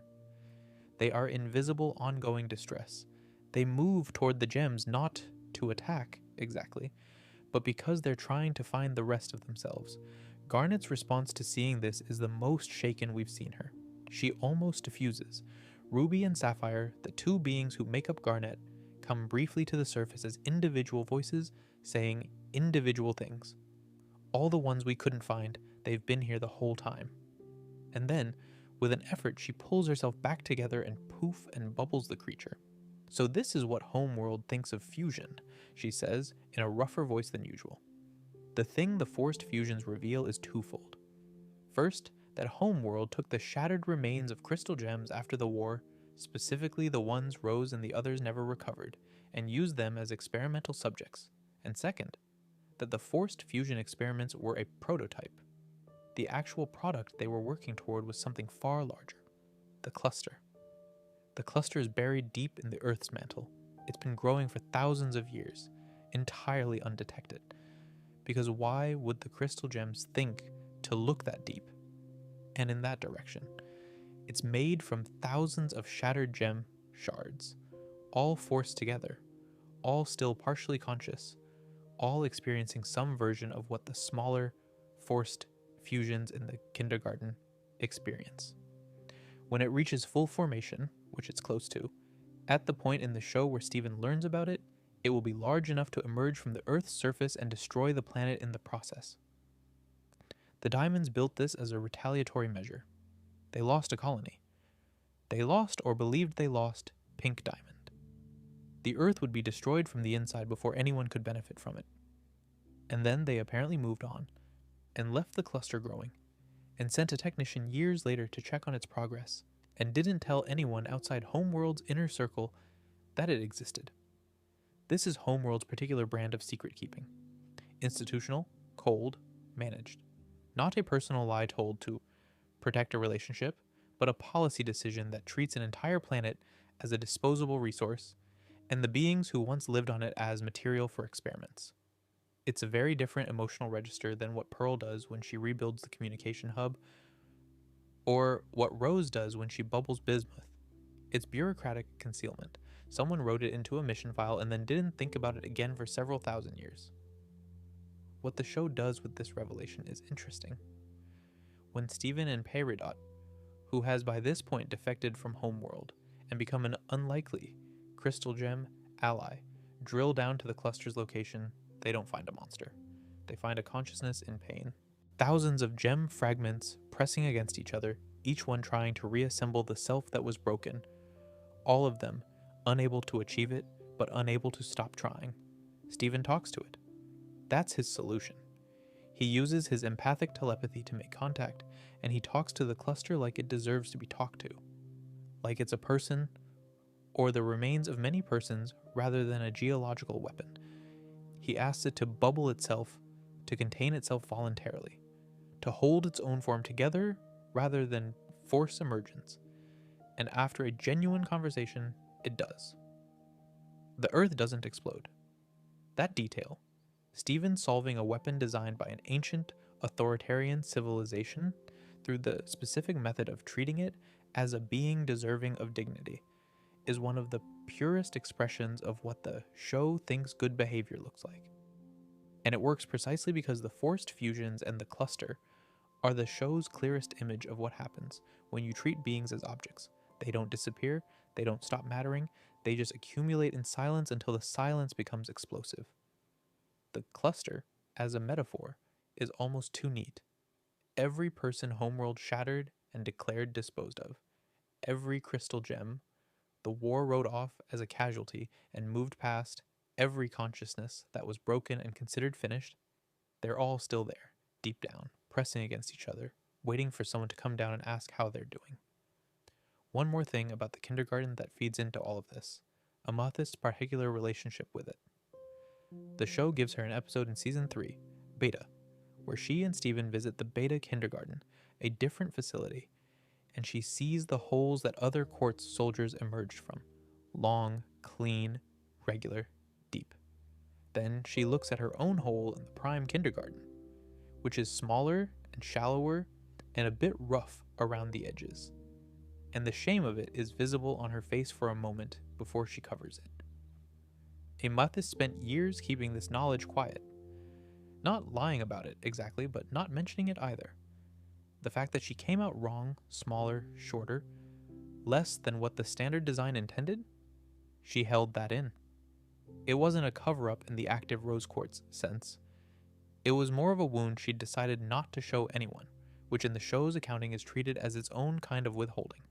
They are invisible, ongoing distress. They move toward the gems not to attack, exactly, but because they're trying to find the rest of themselves. Garnet's response to seeing this is the most shaken we've seen her. She almost diffuses. Ruby and Sapphire, the two beings who make up Garnet, come briefly to the surface as individual voices saying individual things. All the ones we couldn't find, they've been here the whole time. And then, with an effort, she pulls herself back together and poof and bubbles the creature. So this is what Homeworld thinks of fusion, she says, in a rougher voice than usual. The thing the forced fusions reveal is twofold. First, that Homeworld took the shattered remains of crystal gems after the war, specifically the ones Rose and the others never recovered, and used them as experimental subjects. And second, that the forced fusion experiments were a prototype. The actual product they were working toward was something far larger, the cluster. The cluster is buried deep in the Earth's mantle. It's been growing for thousands of years, entirely undetected. Because why would the crystal gems think to look that deep and in that direction? It's made from thousands of shattered gem shards, all forced together, all still partially conscious, all experiencing some version of what the smaller, forced fusions in the kindergarten experience. When it reaches full formation, which it's close to, at the point in the show where Stephen learns about it, it will be large enough to emerge from the Earth's surface and destroy the planet in the process. The Diamonds built this as a retaliatory measure. They lost a colony. They lost, or believed they lost, Pink Diamond. The Earth would be destroyed from the inside before anyone could benefit from it. And then they apparently moved on, and left the cluster growing, and sent a technician years later to check on its progress, and didn't tell anyone outside Homeworld's inner circle that it existed. This is Homeworld's particular brand of secret keeping. Institutional, cold, managed. Not a personal lie told to protect a relationship, but a policy decision that treats an entire planet as a disposable resource, and the beings who once lived on it as material for experiments. It's a very different emotional register than what Pearl does when she rebuilds the communication hub, or what Rose does when she bubbles bismuth. It's bureaucratic concealment. Someone wrote it into a mission file and then didn't think about it again for several thousand years. What the show does with this revelation is interesting. When Stephen and Peridot, who has by this point defected from Homeworld and become an unlikely crystal gem ally, drill down to the cluster's location, they don't find a monster. They find a consciousness in pain. Thousands of gem fragments pressing against each other, each one trying to reassemble the self that was broken. All of them unable to achieve it, but unable to stop trying. Stephen talks to it. That's his solution. He uses his empathic telepathy to make contact, and he talks to the cluster like it deserves to be talked to. Like it's a person, or the remains of many persons, rather than a geological weapon. He asks it to bubble itself, to contain itself voluntarily, to hold its own form together, rather than force emergence, and after a genuine conversation, it does. The Earth doesn't explode. That detail, Stephen solving a weapon designed by an ancient, authoritarian civilization through the specific method of treating it as a being deserving of dignity, is one of the purest expressions of what the show thinks good behavior looks like. And it works precisely because the forced fusions and the cluster are the show's clearest image of what happens when you treat beings as objects. They don't disappear, they don't stop mattering, they just accumulate in silence until the silence becomes explosive. The cluster, as a metaphor, is almost too neat. Every person homeworld shattered and declared disposed of. Every crystal gem, the war wrote off as a casualty and moved past. Every consciousness that was broken and considered finished, they're all still there, deep down, pressing against each other, waiting for someone to come down and ask how they're doing. One more thing about the kindergarten that feeds into all of this, Amethyst's particular relationship with it. The show gives her an episode in season 3, Beta, where she and Steven visit the Beta kindergarten, a different facility, and she sees the holes that other Quartz soldiers emerged from. Long, clean, regular, deep. Then she looks at her own hole in the Prime kindergarten, which is smaller and shallower and a bit rough around the edges. And the shame of it is visible on her face for a moment before she covers it. Amethyst spent years keeping this knowledge quiet. Not lying about it exactly, but not mentioning it either. The fact that she came out wrong, smaller, shorter, less than what the standard design intended, she held that in. It wasn't a cover-up in the active Rose Quartz sense. It was more of a wound she'd decided not to show anyone, which in the show's accounting is treated as its own kind of withholding.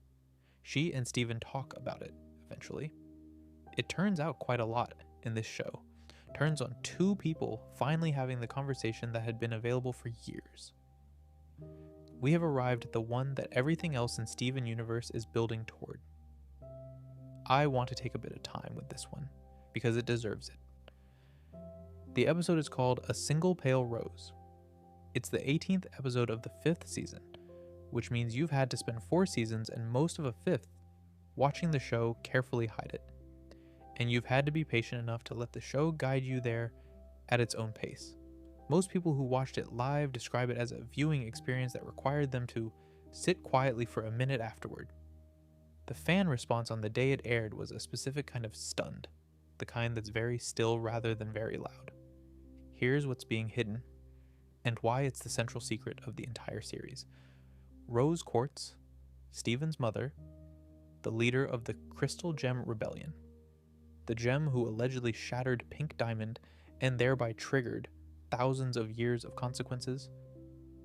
She and Steven talk about it, eventually. It turns out quite a lot in this show. Turns on two people finally having the conversation that had been available for years. We have arrived at the one that everything else in Steven Universe is building toward. I want to take a bit of time with this one, because it deserves it. The episode is called A Single Pale Rose. It's the 18th episode of the 5th season, which means you've had to spend 4 seasons and most of a 5th watching the show carefully hide it. And you've had to be patient enough to let the show guide you there at its own pace. Most people who watched it live describe it as a viewing experience that required them to sit quietly for a minute afterward. The fan response on the day it aired was a specific kind of stunned, the kind that's very still rather than very loud. Here's what's being hidden, and why it's the central secret of the entire series. Rose Quartz, Steven's mother, the leader of the Crystal Gem Rebellion, the gem who allegedly shattered Pink Diamond and thereby triggered thousands of years of consequences.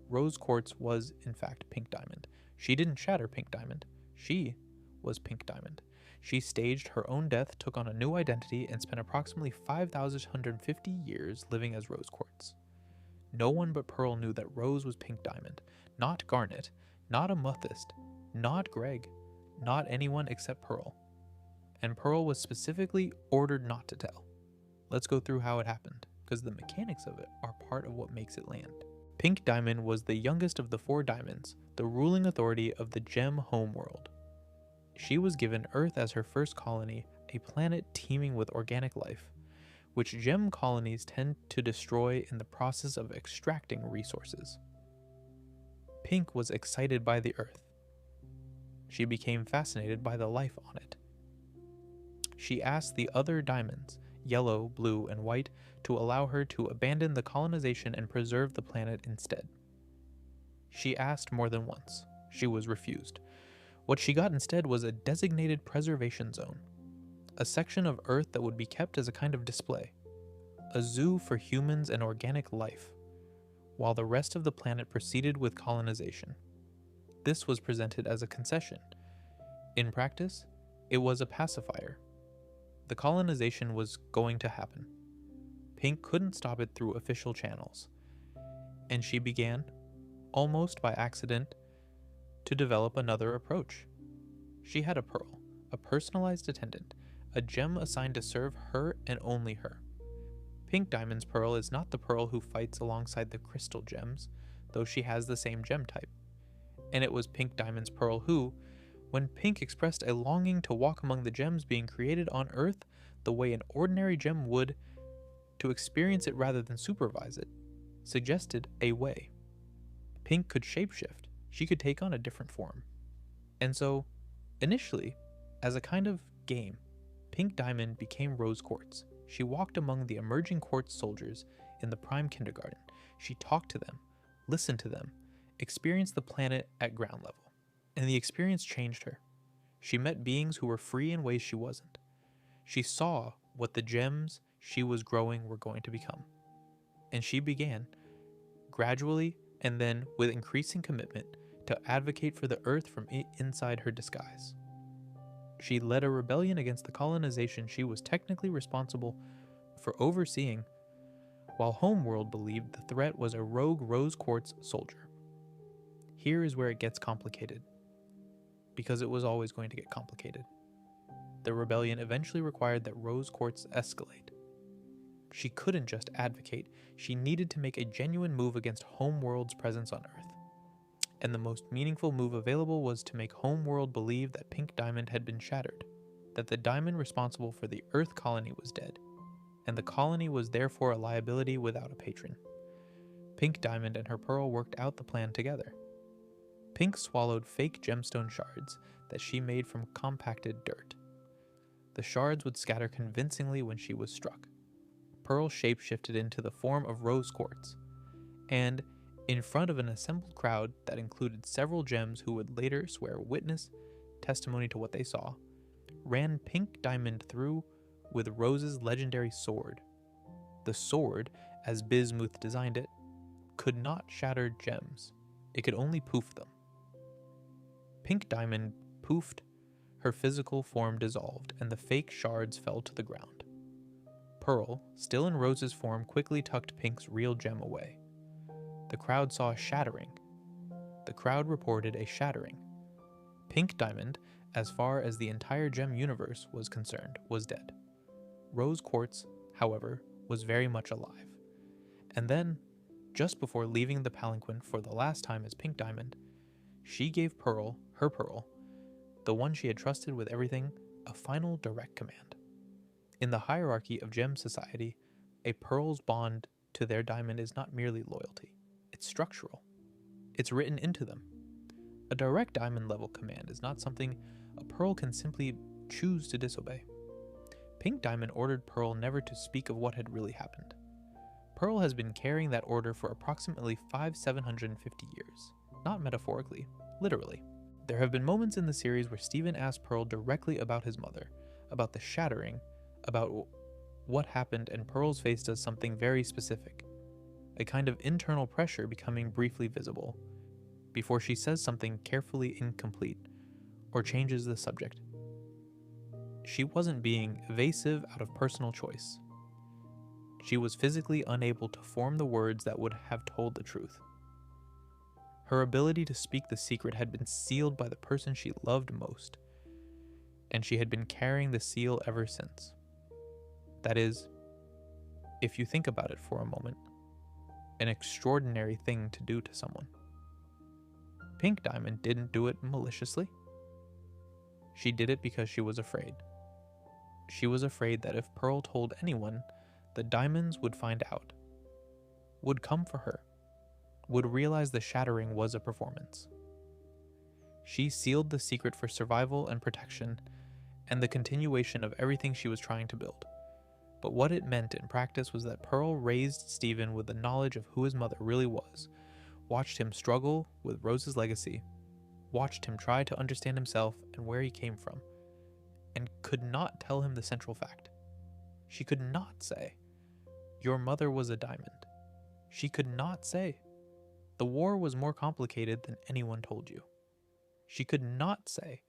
Rose Quartz was, in fact, Pink Diamond. She didn't shatter Pink Diamond. She was Pink Diamond. She staged her own death, took on a new identity, and spent approximately 5,150 years living as Rose Quartz. No one but Pearl knew that Rose was Pink Diamond, not Garnet, not Amethyst, not Greg, not anyone except Pearl. And Pearl was specifically ordered not to tell. Let's go through how it happened, because the mechanics of it are part of what makes it land. Pink Diamond was the youngest of the 4 diamonds, the ruling authority of the gem homeworld. She was given Earth as her first colony, a planet teeming with organic life, which gem colonies tend to destroy in the process of extracting resources. Pink was excited by the Earth. She became fascinated by the life on it. She asked the other diamonds, yellow, blue, and white, to allow her to abandon the colonization and preserve the planet instead. She asked more than once. She was refused. What she got instead was a designated preservation zone, a section of Earth that would be kept as a kind of display, a zoo for humans and organic life, while the rest of the planet proceeded with colonization. This was presented as a concession. In practice, it was a pacifier. The colonization was going to happen. Pink couldn't stop it through official channels, and she began, almost by accident, to develop another approach. She had a Pearl, a personalized attendant, a gem assigned to serve her and only her. Pink Diamond's Pearl is not the Pearl who fights alongside the crystal gems, though she has the same gem type. and it was Pink Diamond's Pearl who, when Pink expressed a longing to walk among the gems being created on Earth the way an ordinary gem would, to experience it rather than supervise it, suggested a way. Pink could shapeshift, she could take on a different form. And so, initially, as a kind of game, Pink Diamond became Rose Quartz. She walked among the emerging Quartz soldiers in the prime kindergarten. She talked to them, listened to them, experienced the planet at ground level. And the experience changed her. She met beings who were free in ways she wasn't. She saw what the gems she was growing were going to become. And she began, gradually and then with increasing commitment, to advocate for the Earth from inside her disguise. She led a rebellion against the colonization she was technically responsible for overseeing, while Homeworld believed the threat was a rogue Rose Quartz soldier. Here is where it gets complicated, because it was always going to get complicated. The rebellion eventually required that Rose Quartz escalate. She couldn't just advocate, she needed to make a genuine move against Homeworld's presence on Earth. And the most meaningful move available was to make Homeworld believe that Pink Diamond had been shattered, that the diamond responsible for the Earth colony was dead, and the colony was therefore a liability without a patron. Pink Diamond and her Pearl worked out the plan together. Pink swallowed fake gemstone shards that she made from compacted dirt. The shards would scatter convincingly when she was struck. Pearl shapeshifted into the form of Rose Quartz, and, in front of an assembled crowd that included several gems who would later swear witness testimony to what they saw, ran Pink Diamond through with Rose's legendary sword. The sword, as Bismuth designed it, could not shatter gems. It could only poof them. Pink Diamond poofed, her physical form dissolved, and the fake shards fell to the ground. Pearl, still in Rose's form, quickly tucked Pink's real gem away. The crowd saw a shattering. The crowd reported a shattering. Pink Diamond, as far as the entire gem universe was concerned, was dead. Rose Quartz, however, was very much alive. And then, just before leaving the palanquin for the last time as Pink Diamond, she gave Pearl, her Pearl, the one she had trusted with everything, a final direct command. In the hierarchy of gem society, a Pearl's bond to their diamond is not merely loyalty. It's structural. It's written into them. A direct diamond level command is not something a Pearl can simply choose to disobey. Pink Diamond ordered Pearl never to speak of what had really happened. Pearl has been carrying that order for approximately 750 years. Not metaphorically, literally. There have been moments in the series where Steven asked Pearl directly about his mother, about the shattering, about what happened, and Pearl's face does something very specific. A kind of internal pressure becoming briefly visible, before she says something carefully incomplete, or changes the subject. She wasn't being evasive out of personal choice. She was physically unable to form the words that would have told the truth. Her ability to speak the secret had been sealed by the person she loved most, and she had been carrying the seal ever since. That is, if you think about it for a moment, an extraordinary thing to do to someone. Pink Diamond didn't do it maliciously. She did it because she was afraid. She was afraid that if Pearl told anyone, the diamonds would find out, would come for her, would realize the shattering was a performance. She sealed the secret for survival and protection, and the continuation of everything she was trying to build. But what it meant in practice was that Pearl raised Steven with the knowledge of who his mother really was, watched him struggle with Rose's legacy, watched him try to understand himself and where he came from, and could not tell him the central fact. She could not say, "Your mother was a diamond." She could not say, "The war was more complicated than anyone told you." She could not say,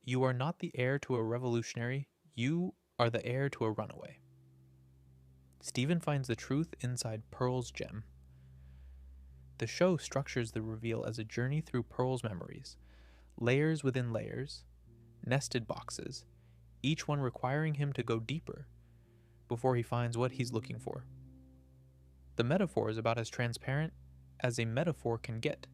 "You are not the heir to a revolutionary, you are the heir to a runaway." Steven finds the truth inside Pearl's gem. The show structures the reveal as a journey through Pearl's memories, layers within layers, nested boxes, each one requiring him to go deeper before he finds what he's looking for. The metaphor is about as transparent as a metaphor can get.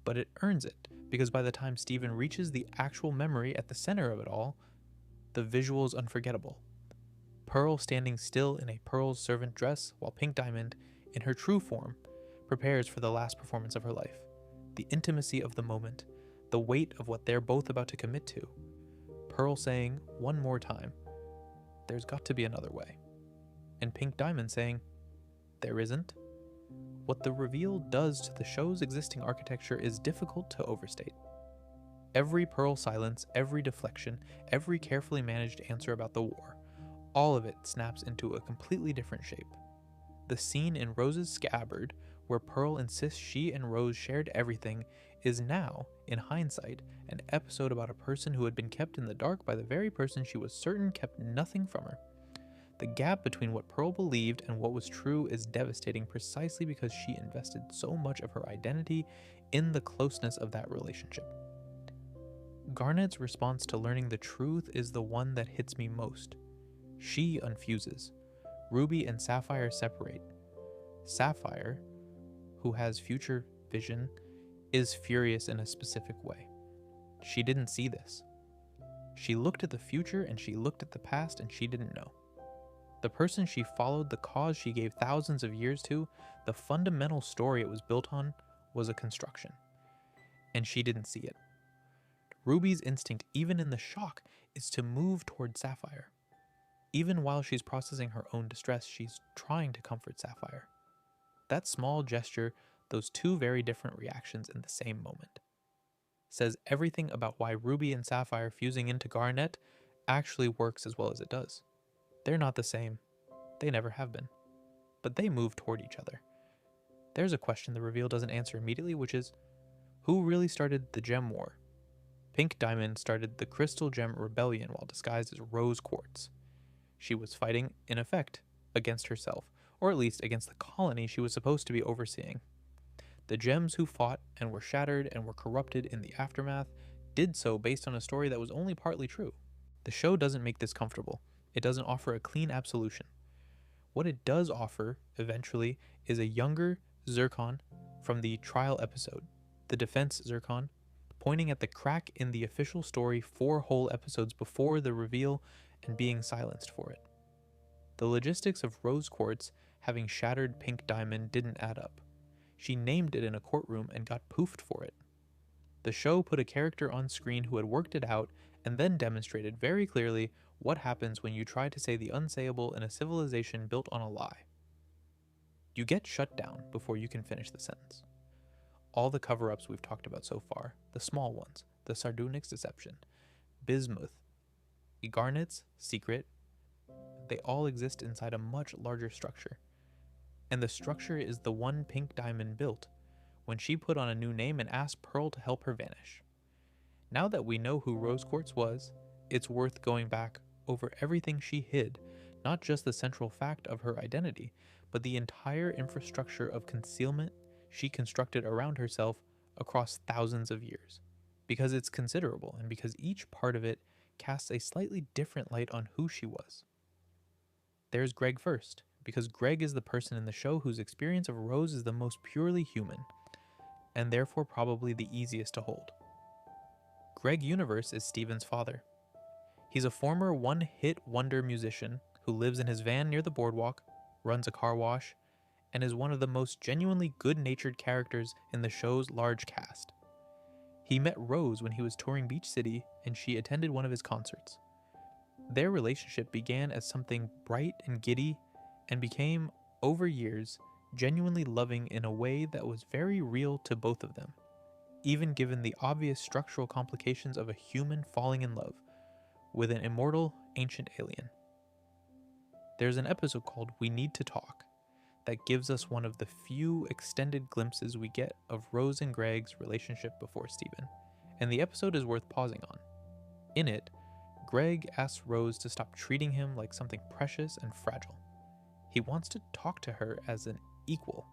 but it earns it, because by the time Steven reaches the actual memory at the center of it all, the visual is unforgettable. Pearl standing still in a Pearl's servant dress, while Pink Diamond, in her true form, prepares for the last performance of her life. The intimacy of the moment, the weight of what they're both about to commit to. Pearl saying, one more time, there's got to be another way. And Pink Diamond saying, there isn't. What the reveal does to the show's existing architecture is difficult to overstate. Every Pearl silence, every deflection, every carefully managed answer about the war, all of it snaps into a completely different shape. The scene in Rose's scabbard, where Pearl insists she and Rose shared everything, is now, in hindsight, an episode about a person who had been kept in the dark by the very person she was certain kept nothing from her. The gap between what Pearl believed and what was true is devastating precisely because she invested so much of her identity in the closeness of that relationship. Garnet's response to learning the truth is the one that hits me most. She unfuses. Ruby and Sapphire separate. Sapphire, who has future vision, is furious in a specific way. She didn't see this. She looked at the future and she looked at the past and she didn't know. The person she followed, the cause she gave thousands of years to, the fundamental story it was built on, was a construction. And she didn't see it. Ruby's instinct, even in the shock, is to move toward Sapphire. Even while she's processing her own distress, she's trying to comfort Sapphire. That small gesture, those two very different reactions in the same moment, says everything about why Ruby and Sapphire fusing into Garnet actually works as well as it does. They're not the same. They never have been. But they move toward each other. There's a question the reveal doesn't answer immediately, which is, who really started the Gem War? Pink Diamond started the Crystal Gem Rebellion while disguised as Rose Quartz. She was fighting, in effect, against herself, or at least against the colony she was supposed to be overseeing. The gems who fought and were shattered and were corrupted in the aftermath did so based on a story that was only partly true. The show doesn't make this comfortable. It doesn't offer a clean absolution. What it does offer, eventually, is a younger Zircon from the trial episode, the defense Zircon, pointing at the crack in the official story 4 whole episodes before the reveal and being silenced for it. The logistics of Rose Quartz having shattered Pink Diamond didn't add up. She named it in a courtroom and got poofed for it. The show put a character on screen who had worked it out and then demonstrated very clearly what happens when you try to say the unsayable in a civilization built on a lie. You get shut down before you can finish the sentence. All the cover-ups we've talked about so far, the small ones, the Sardunic's deception, Bismuth, Garnet's secret, they all exist inside a much larger structure. And the structure is the one Pink Diamond built when she put on a new name and asked Pearl to help her vanish. Now that we know who Rose Quartz was, it's worth going back over everything she hid, not just the central fact of her identity, but the entire infrastructure of concealment she constructed around herself across thousands of years. Because it's considerable, and because each part of it casts a slightly different light on who she was. There's Greg first, because Greg is the person in the show whose experience of Rose is the most purely human, and therefore probably the easiest to hold. Greg Universe is Steven's father. He's a former one-hit wonder musician who lives in his van near the boardwalk, runs a car wash, and is one of the most genuinely good-natured characters in the show's large cast. He met Rose when he was touring Beach City, and she attended one of his concerts. Their relationship began as something bright and giddy, and became, over years, genuinely loving in a way that was very real to both of them, even given the obvious structural complications of a human falling in love with an immortal, ancient alien. There's an episode called We Need to Talk that gives us one of the few extended glimpses we get of Rose and Greg's relationship before Steven, and the episode is worth pausing on. In it, Greg asks Rose to stop treating him like something precious and fragile. He wants to talk to her as an equal.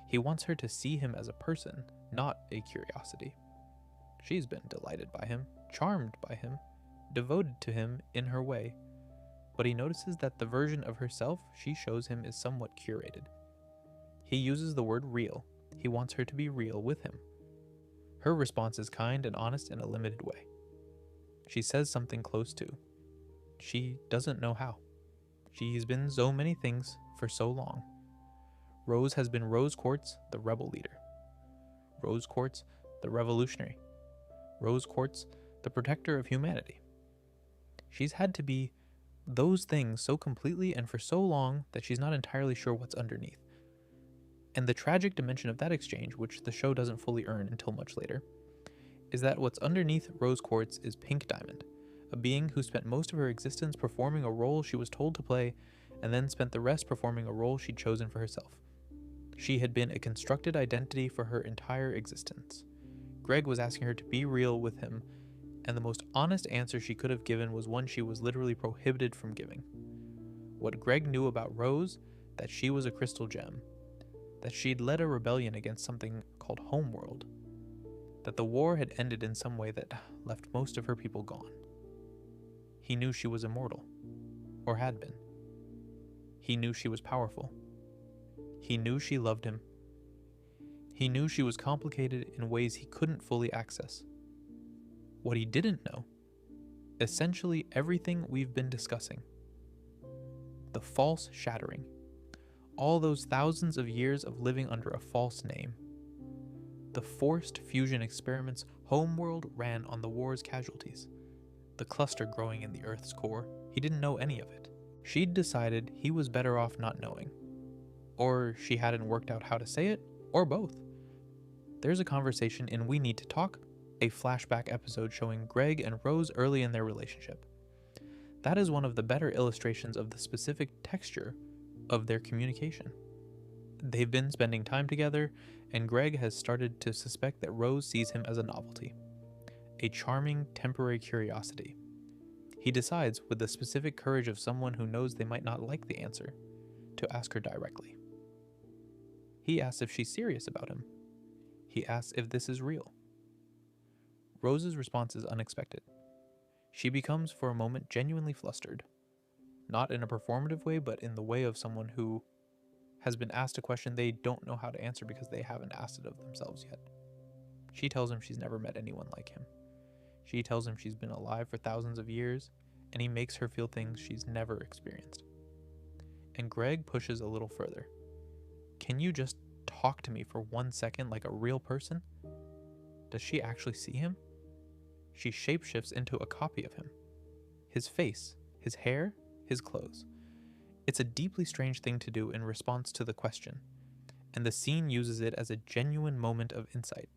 He wants her to see him as a person, not a curiosity. She's been delighted by him, charmed by him, devoted to him in her way, but he notices that the version of herself she shows him is somewhat curated. He uses the word real. He wants her to be real with him. Her response is kind and honest in a limited way. She says something close to, she doesn't know how. She's been so many things for so long. Rose has been Rose Quartz, the rebel leader. Rose Quartz, the revolutionary. Rose Quartz, the protector of humanity. She's had to be those things so completely and for so long that she's not entirely sure what's underneath. And the tragic dimension of that exchange, which the show doesn't fully earn until much later, is that what's underneath Rose Quartz is Pink Diamond, a being who spent most of her existence performing a role she was told to play, and then spent the rest performing a role she'd chosen for herself. She had been a constructed identity for her entire existence. Greg was asking her to be real with him, and the most honest answer she could have given was one she was literally prohibited from giving. What Greg knew about Rose, that she was a crystal gem, that she'd led a rebellion against something called Homeworld, that the war had ended in some way that left most of her people gone. He knew she was immortal, or had been. He knew she was powerful. He knew she loved him. He knew she was complicated in ways he couldn't fully access. What he didn't know, essentially everything we've been discussing. The false shattering. All those thousands of years of living under a false name. The forced fusion experiments Homeworld ran on the war's casualties. The cluster growing in the Earth's core. He didn't know any of it. She'd decided he was better off not knowing. Or she hadn't worked out how to say it, or both. There's a conversation in We Need to Talk, a flashback episode showing Greg and Rose early in their relationship. That is one of the better illustrations of the specific texture of their communication. They've been spending time together, and Greg has started to suspect that Rose sees him as a novelty, a charming, temporary curiosity. He decides, with the specific courage of someone who knows they might not like the answer, to ask her directly. He asks if she's serious about him. He asks if this is real. Rose's response is unexpected. She becomes, for a moment, genuinely flustered. Not in a performative way, but in the way of someone who has been asked a question they don't know how to answer because they haven't asked it of themselves yet. She tells him she's never met anyone like him. She tells him she's been alive for thousands of years, and he makes her feel things she's never experienced. And Greg pushes a little further. Can you just talk to me for 1 second like a real person? Does she actually see him? She shapeshifts into a copy of him. His face, his hair, his clothes. It's a deeply strange thing to do in response to the question, and the scene uses it as a genuine moment of insight.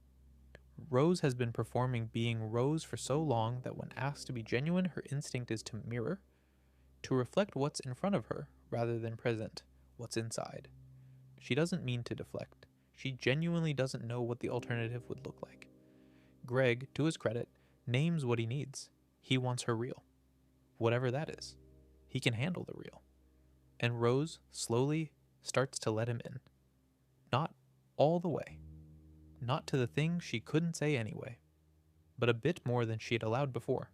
Rose has been performing being Rose for so long that when asked to be genuine, her instinct is to mirror, to reflect what's in front of her rather than present what's inside. She doesn't mean to deflect. She genuinely doesn't know what the alternative would look like. Greg, to his credit, names what he needs. He wants her real. Whatever that is. He can handle the real. And Rose slowly starts to let him in. Not all the way. Not to the thing she couldn't say anyway. But a bit more than she had allowed before.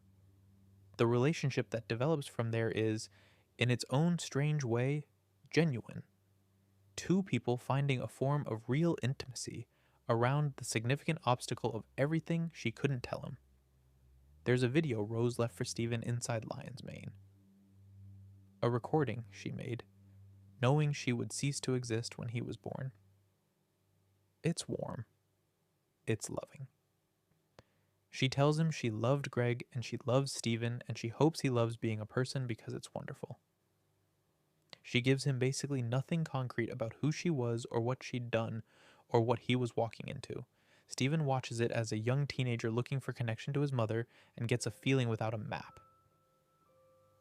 The relationship that develops from there is, in its own strange way, genuine. Two people finding a form of real intimacy around the significant obstacle of everything she couldn't tell him. There's a video Rose left for Stephen inside Lion's Mane. A recording she made, knowing she would cease to exist when he was born. It's warm. It's loving. She tells him she loved Greg and she loves Stephen and she hopes he loves being a person because it's wonderful. She gives him basically nothing concrete about who she was or what she'd done or what he was walking into. Stephen watches it as a young teenager looking for connection to his mother and gets a feeling without a map.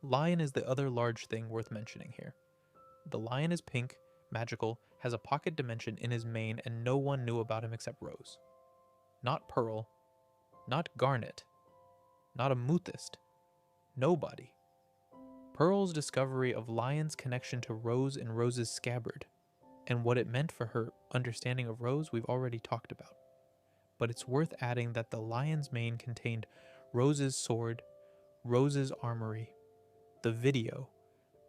Lion is the other large thing worth mentioning here. The lion is pink, magical, has a pocket dimension in his mane, and no one knew about him except Rose. Not Pearl, not Garnet, not Amethyst. Nobody. Pearl's discovery of Lion's connection to Rose and Rose's scabbard, and what it meant for her understanding of Rose, we've already talked about. But it's worth adding that the lion's mane contained Rose's sword, Rose's armory, the video,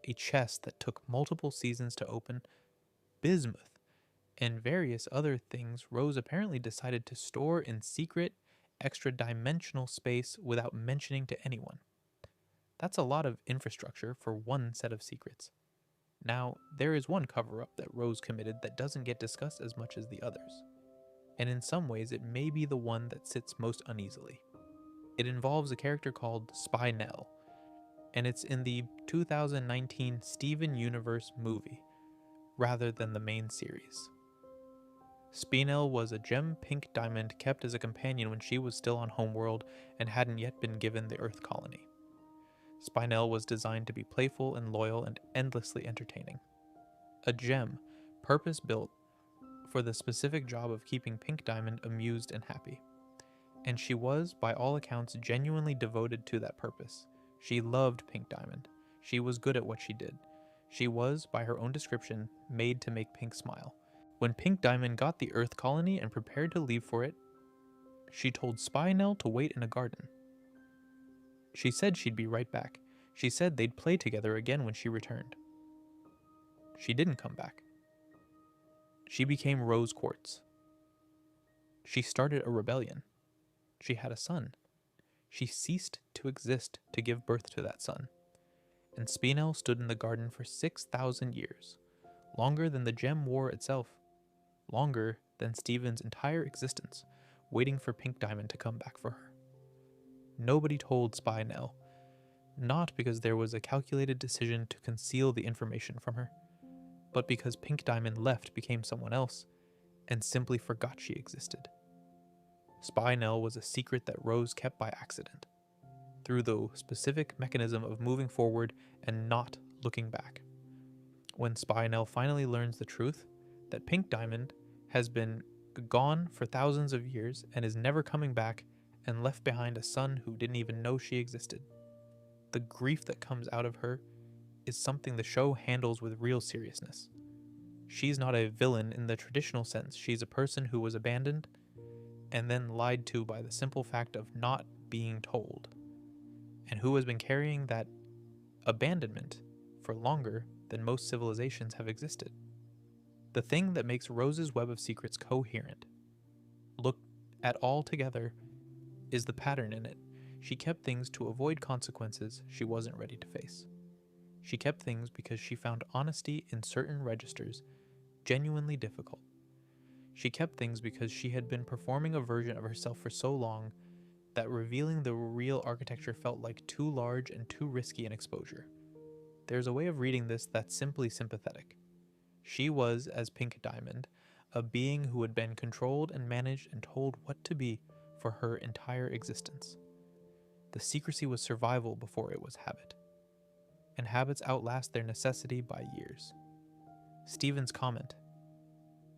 a chest that took multiple seasons to open, bismuth, and various other things Rose apparently decided to store in secret, extra-dimensional space without mentioning to anyone. That's a lot of infrastructure for one set of secrets. Now, there is one cover-up that Rose committed that doesn't get discussed as much as the others, and in some ways it may be the one that sits most uneasily. It involves a character called Spy Nell, and it's in the 2019 Steven Universe movie, rather than the main series. Spinel was a gem pink diamond kept as a companion when she was still on Homeworld and hadn't yet been given the Earth colony. Spinel was designed to be playful and loyal and endlessly entertaining. A gem, purpose-built for the specific job of keeping Pink Diamond amused and happy. And she was, by all accounts, genuinely devoted to that purpose. She loved Pink Diamond. She was good at what she did. She was, by her own description, made to make Pink smile. When Pink Diamond got the Earth colony and prepared to leave for it, she told Spinel to wait in a garden. She said she'd be right back. She said they'd play together again when she returned. She didn't come back. She became Rose Quartz. She started a rebellion. She had a son. She ceased to exist to give birth to that son. And Spinel stood in the garden for 6,000 years, longer than the gem war itself, longer than Steven's entire existence, waiting for Pink Diamond to come back for her. Nobody told Spinel, not because there was a calculated decision to conceal the information from her, but because Pink Diamond left, became someone else, and simply forgot she existed. Spinel was a secret that Rose kept by accident, through the specific mechanism of moving forward and not looking back. When Spinel finally learns the truth, that Pink Diamond has been gone for thousands of years and is never coming back, and left behind a son who didn't even know she existed. The grief that comes out of her is something the show handles with real seriousness. She's not a villain in the traditional sense. She's a person who was abandoned and then lied to by the simple fact of not being told, and who has been carrying that abandonment for longer than most civilizations have existed. The thing that makes Rose's web of secrets coherent, looked at all together, is the pattern in it. She kept things to avoid consequences she wasn't ready to face. She kept things because she found honesty in certain registers genuinely difficult. She kept things because she had been performing a version of herself for so long that revealing the real architecture felt like too large and too risky an exposure. There's a way of reading this that's simply sympathetic. She was, as Pink Diamond, a being who had been controlled and managed and told what to be for her entire existence. The secrecy was survival before it was habit, and habits outlast their necessity by years. Steven's comment,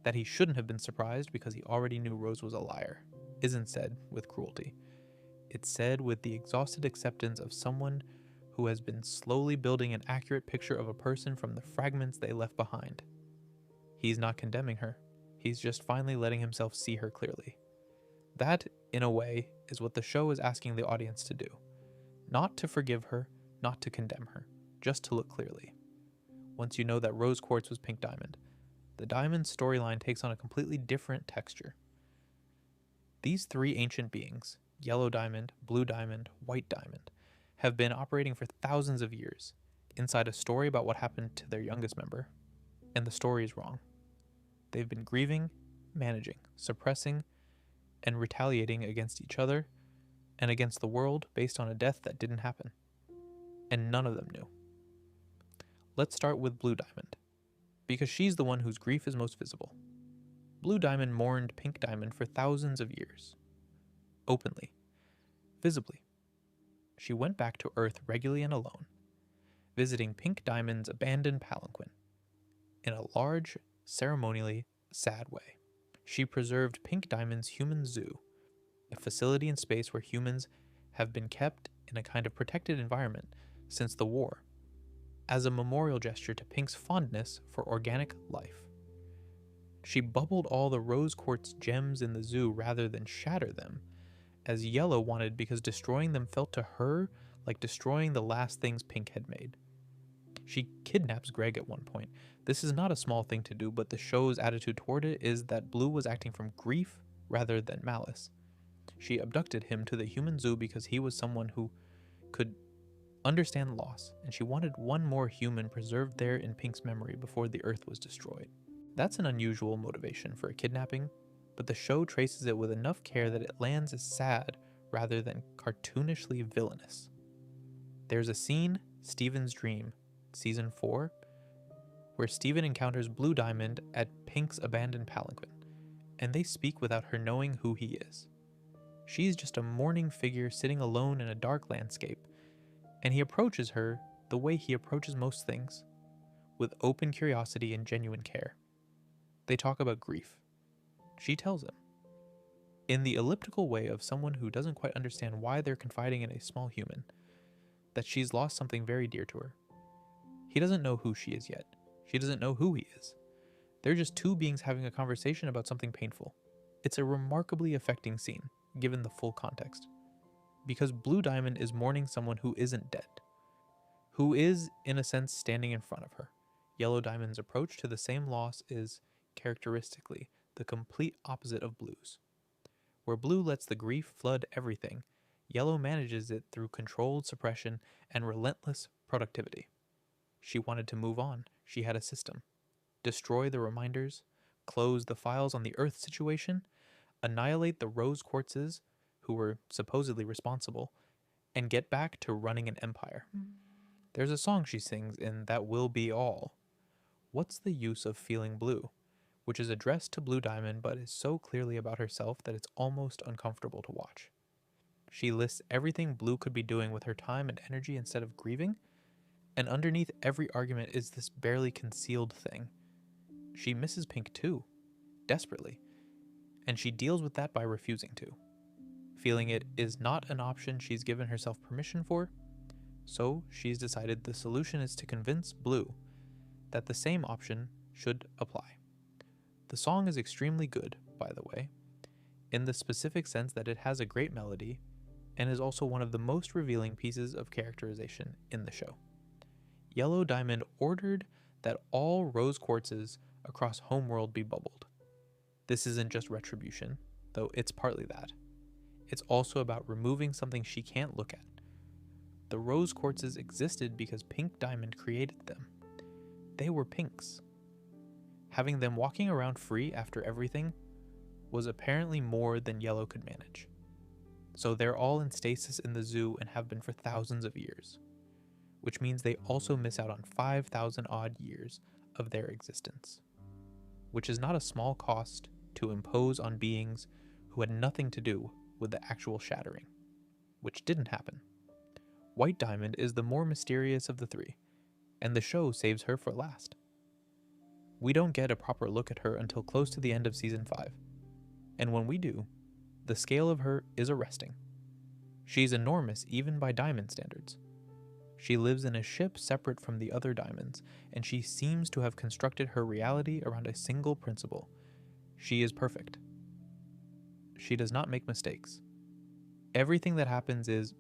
that he shouldn't have been surprised because he already knew Rose was a liar, isn't said with cruelty. It's said with the exhausted acceptance of someone who has been slowly building an accurate picture of a person from the fragments they left behind. He's not condemning her. He's just finally letting himself see her clearly. That, in a way, is what the show is asking the audience to do. Not to forgive her, not to condemn her, just to look clearly. Once you know that Rose Quartz was Pink Diamond, the Diamond storyline takes on a completely different texture. These three ancient beings, Yellow Diamond, Blue Diamond, White Diamond, have been operating for thousands of years inside a story about what happened to their youngest member, and the story is wrong. They've been grieving, managing, suppressing, and retaliating against each other and against the world based on a death that didn't happen. And none of them knew. Let's start with Blue Diamond, because she's the one whose grief is most visible. Blue Diamond mourned Pink Diamond for thousands of years. Openly. Visibly. She went back to Earth regularly and alone, visiting Pink Diamond's abandoned palanquin. In a large, ceremonially sad way. She preserved Pink Diamond's human zoo, a facility in space where humans have been kept in a kind of protected environment since the war, as a memorial gesture to Pink's fondness for organic life. She bubbled all the rose quartz gems in the zoo rather than shatter them, as Yellow wanted, because destroying them felt to her like destroying the last things Pink had made. She kidnaps Greg at one point. This is not a small thing to do, but the show's attitude toward it is that Blue was acting from grief rather than malice. She abducted him to the human zoo because he was someone who could understand loss, and she wanted one more human preserved there in Pink's memory before the Earth was destroyed. That's an unusual motivation for a kidnapping, but the show traces it with enough care that it lands as sad rather than cartoonishly villainous. There's a scene, Steven's Dream, Season 4, where Steven encounters Blue Diamond at Pink's abandoned palanquin, and they speak without her knowing who he is. She's just a mourning figure sitting alone in a dark landscape, and he approaches her the way he approaches most things, with open curiosity and genuine care. They talk about grief. She tells him, in the elliptical way of someone who doesn't quite understand why they're confiding in a small human, that she's lost something very dear to her. He doesn't know who she is yet. She doesn't know who he is. They're just two beings having a conversation about something painful. It's a remarkably affecting scene, given the full context. Because Blue Diamond is mourning someone who isn't dead, who is, in a sense, standing in front of her. Yellow Diamond's approach to the same loss is, characteristically, the complete opposite of Blue's. Where Blue lets the grief flood everything, Yellow manages it through controlled suppression and relentless productivity. She wanted to move on. She had a system. Destroy the reminders, close the files on the Earth situation, annihilate the Rose Quartzes, who were supposedly responsible, and get back to running an empire. There's a song she sings in That Will Be All. What's the use of feeling blue? Which is addressed to Blue Diamond but is so clearly about herself that it's almost uncomfortable to watch. She lists everything Blue could be doing with her time and energy instead of grieving, and underneath every argument is this barely concealed thing. She misses Pink too, desperately, and she deals with that by refusing to. Feeling it is not an option she's given herself permission for, so she's decided the solution is to convince Blue that the same option should apply. The song is extremely good, by the way, in the specific sense that it has a great melody and is also one of the most revealing pieces of characterization in the show. Yellow Diamond ordered that all Rose Quartzes across Homeworld be bubbled. This isn't just retribution, though it's partly that. It's also about removing something she can't look at. The Rose Quartzes existed because Pink Diamond created them. They were Pink's. Having them walking around free after everything was apparently more than Yellow could manage. So they're all in stasis in the zoo and have been for thousands of years, which means they also miss out on 5,000 odd years of their existence, which is not a small cost to impose on beings who had nothing to do with the actual shattering, which didn't happen. White Diamond is the more mysterious of the three, and the show saves her for last. We don't get a proper look at her until close to the end of Season 5, and when we do, the scale of her is arresting. She's enormous even by Diamond standards. She lives in a ship separate from the other diamonds, and she seems to have constructed her reality around a single principle. She is perfect. She does not make mistakes. Everything that happens is,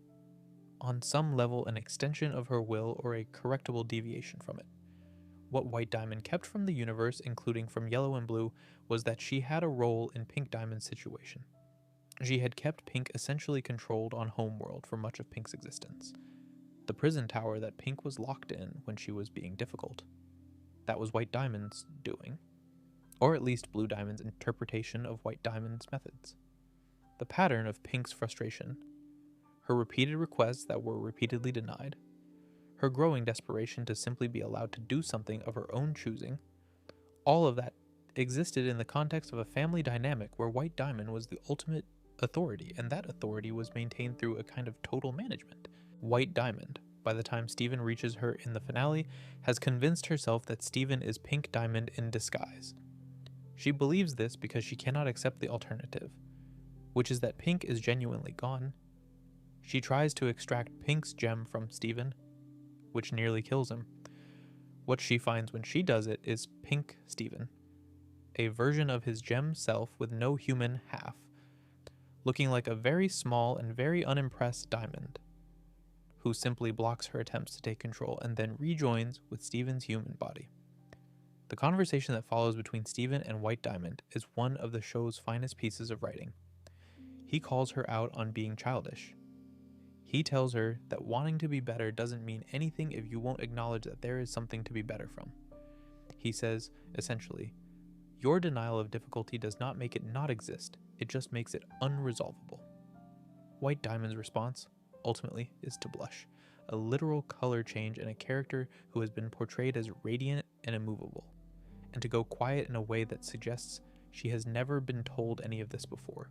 on some level, an extension of her will or a correctable deviation from it. What White Diamond kept from the universe, including from Yellow and Blue, was that she had a role in Pink Diamond's situation. She had kept Pink essentially controlled on Homeworld for much of Pink's existence. The prison tower that Pink was locked in when she was being difficult. That was White Diamond's doing. Or at least Blue Diamond's interpretation of White Diamond's methods. The pattern of Pink's frustration, her repeated requests that were repeatedly denied, her growing desperation to simply be allowed to do something of her own choosing, all of that existed in the context of a family dynamic where White Diamond was the ultimate authority, and that authority was maintained through a kind of total management. White Diamond, by the time Steven reaches her in the finale, has convinced herself that Steven is Pink Diamond in disguise. She believes this because she cannot accept the alternative, which is that Pink is genuinely gone. She tries to extract Pink's gem from Steven, which nearly kills him. What she finds when she does it is Pink Steven, a version of his gem self with no human half, looking like a very small and very unimpressed diamond, who simply blocks her attempts to take control and then rejoins with Steven's human body. The conversation that follows between Steven and White Diamond is one of the show's finest pieces of writing. He calls her out on being childish. He tells her that wanting to be better doesn't mean anything if you won't acknowledge that there is something to be better from. He says, essentially, your denial of difficulty does not make it not exist, it just makes it unresolvable. White Diamond's response, ultimately, is to blush, a literal color change in a character who has been portrayed as radiant and immovable, and to go quiet in a way that suggests she has never been told any of this before,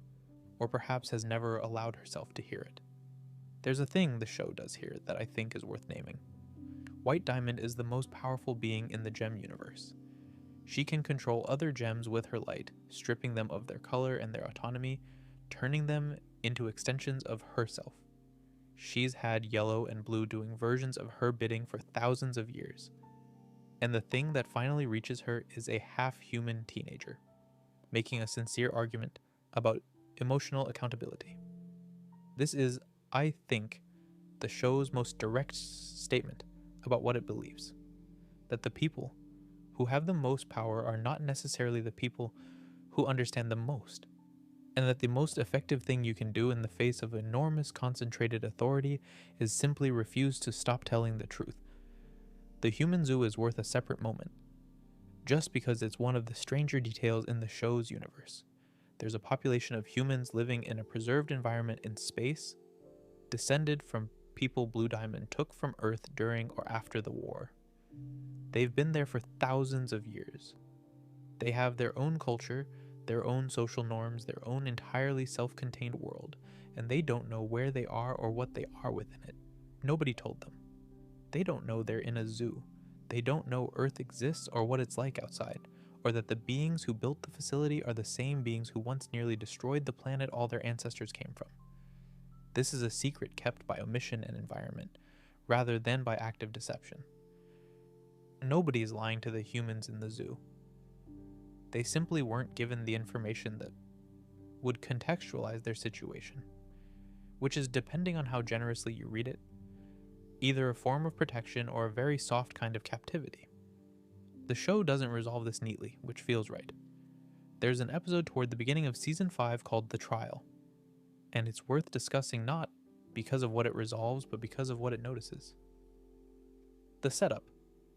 or perhaps has never allowed herself to hear it. There's a thing the show does here that I think is worth naming. White Diamond is the most powerful being in the gem universe. She can control other gems with her light, stripping them of their color and their autonomy, turning them into extensions of herself. She's had yellow and blue doing versions of her bidding for thousands of years. And the thing that finally reaches her is a half-human teenager, making a sincere argument about emotional accountability. This is, I think, the show's most direct statement about what it believes. That the people who have the most power are not necessarily the people who understand the most, and that the most effective thing you can do in the face of enormous concentrated authority is simply refuse to stop telling the truth. The human zoo is worth a separate moment, just because it's one of the stranger details in the show's universe. There's a population of humans living in a preserved environment in space, descended from people Blue Diamond took from Earth during or after the war. They've been there for thousands of years. They have their own culture, their own social norms, their own entirely self-contained world, and they don't know where they are or what they are within it. Nobody told them. They don't know they're in a zoo. They don't know Earth exists or what it's like outside, or that the beings who built the facility are the same beings who once nearly destroyed the planet all their ancestors came from. This is a secret kept by omission and environment, rather than by active deception. Nobody is lying to the humans in the zoo. They simply weren't given the information that would contextualize their situation, which is, depending on how generously you read it, either a form of protection or a very soft kind of captivity. The show doesn't resolve this neatly, which feels right. There's an episode toward the beginning of Season 5 called The Trial, and it's worth discussing not because of what it resolves, but because of what it notices. The setup.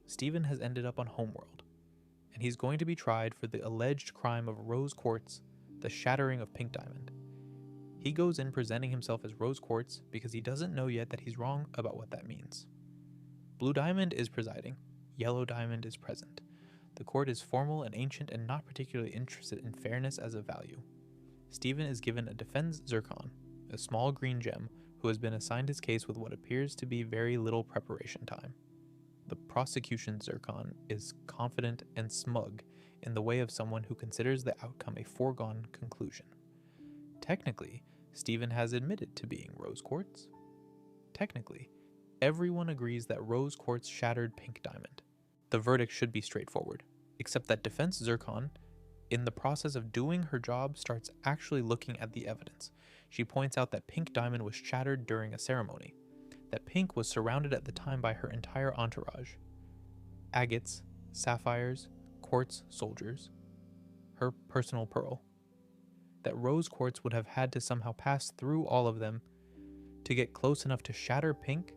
Steven has ended up on Homeworld, and he's going to be tried for the alleged crime of Rose Quartz, the shattering of Pink Diamond. He goes in presenting himself as Rose Quartz because he doesn't know yet that he's wrong about what that means. Blue Diamond is presiding, Yellow Diamond is present. The court is formal and ancient and not particularly interested in fairness as a value. Steven is given a defense zircon, a small green gem, who has been assigned his case with what appears to be very little preparation time. The prosecution zircon is confident and smug in the way of someone who considers the outcome a foregone conclusion. Technically, Steven has admitted to being Rose Quartz. Technically, everyone agrees that Rose Quartz shattered Pink Diamond. The verdict should be straightforward, except that defense zircon, in the process of doing her job, starts actually looking at the evidence. She points out that Pink Diamond was shattered during a ceremony, that Pink was surrounded at the time by her entire entourage. Agates, sapphires, quartz soldiers, her personal pearl. That Rose Quartz would have had to somehow pass through all of them to get close enough to shatter Pink,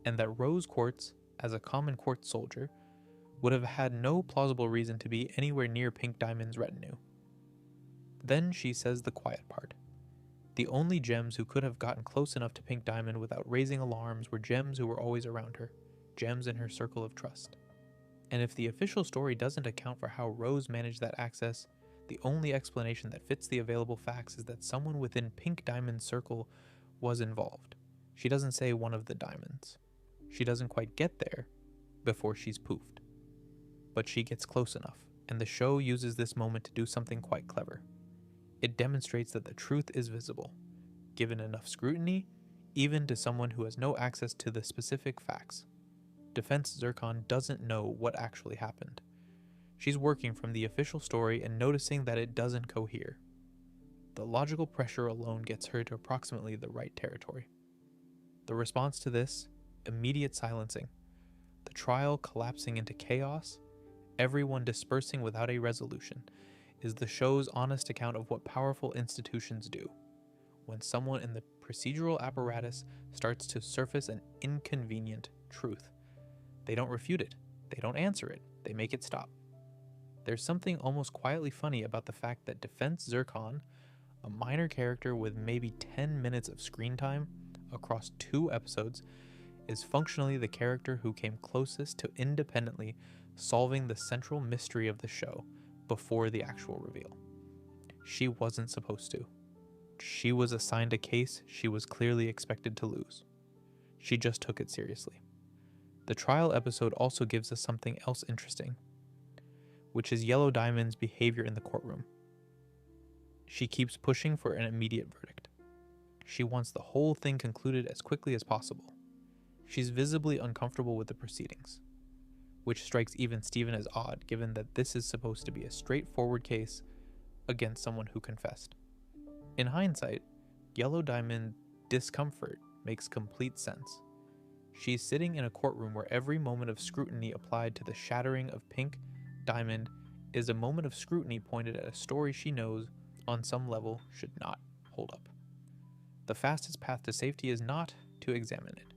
and that Rose Quartz, as a common quartz soldier, would have had no plausible reason to be anywhere near Pink Diamond's retinue. Then she says the quiet part. The only gems who could have gotten close enough to Pink Diamond without raising alarms were gems who were always around her, gems in her circle of trust. And if the official story doesn't account for how Rose managed that access, the only explanation that fits the available facts is that someone within Pink Diamond's circle was involved. She doesn't say one of the diamonds. She doesn't quite get there before she's poofed. But she gets close enough, and the show uses this moment to do something quite clever. It demonstrates that the truth is visible, given enough scrutiny, even to someone who has no access to the specific facts. Defense Zircon doesn't know what actually happened. She's working from the official story and noticing that it doesn't cohere. The logical pressure alone gets her to approximately the right territory. The response to this, immediate silencing. The trial collapsing into chaos, everyone dispersing without a resolution, is the show's honest account of what powerful institutions do. When someone in the procedural apparatus starts to surface an inconvenient truth, they don't refute it, they don't answer it, they make it stop. There's something almost quietly funny about the fact that Defense Zircon, a minor character with maybe 10 minutes of screen time across 2 episodes, is functionally the character who came closest to independently solving the central mystery of the show before the actual reveal. She wasn't supposed to. She was assigned a case she was clearly expected to lose. She just took it seriously. The trial episode also gives us something else interesting, which is Yellow Diamond's behavior in the courtroom. She keeps pushing for an immediate verdict. She wants the whole thing concluded as quickly as possible. She's visibly uncomfortable with the proceedings, which strikes even Steven as odd, given that this is supposed to be a straightforward case against someone who confessed. In hindsight, Yellow Diamond's discomfort makes complete sense. She's sitting in a courtroom where every moment of scrutiny applied to the shattering of Pink Diamond is a moment of scrutiny pointed at a story she knows, on some level, should not hold up. The fastest path to safety is not to examine it.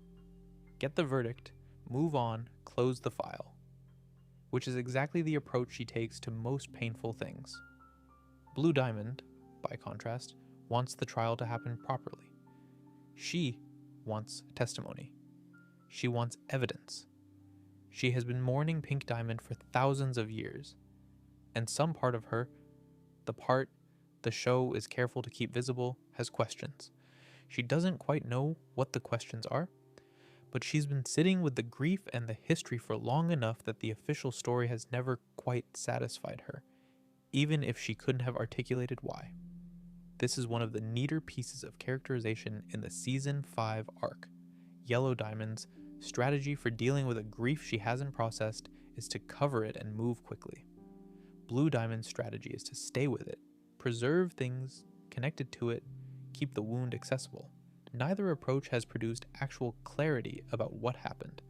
Get the verdict, move on, close the file, which is exactly the approach she takes to most painful things. Blue Diamond, by contrast, wants the trial to happen properly. She wants testimony. She wants evidence. She has been mourning Pink Diamond for thousands of years, and some part of her, the part the show is careful to keep visible, has questions. She doesn't quite know what the questions are, but she's been sitting with the grief and the history for long enough that the official story has never quite satisfied her, even if she couldn't have articulated why. This is one of the neater pieces of characterization in the Season 5 arc. Yellow Diamond's strategy for dealing with a grief she hasn't processed is to cover it and move quickly. Blue Diamond's strategy is to stay with it, preserve things connected to it, keep the wound accessible. Neither approach has produced actual clarity about what happened,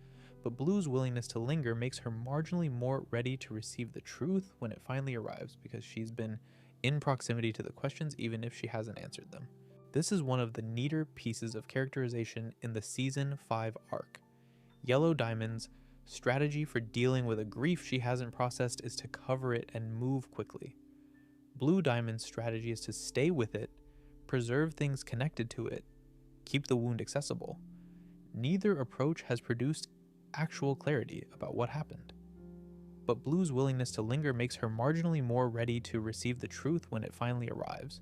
but Blue's willingness to linger makes her marginally more ready to receive the truth when it finally arrives, because she's been in proximity to the questions even if she hasn't answered them. This is one of the neater pieces of characterization in the Season 5 arc. Yellow Diamond's strategy for dealing with a grief she hasn't processed is to cover it and move quickly. Blue Diamond's strategy is to stay with it, preserve things connected to it, keep the wound accessible. Neither approach has produced actual clarity about what happened, but Blue's willingness to linger makes her marginally more ready to receive the truth when it finally arrives,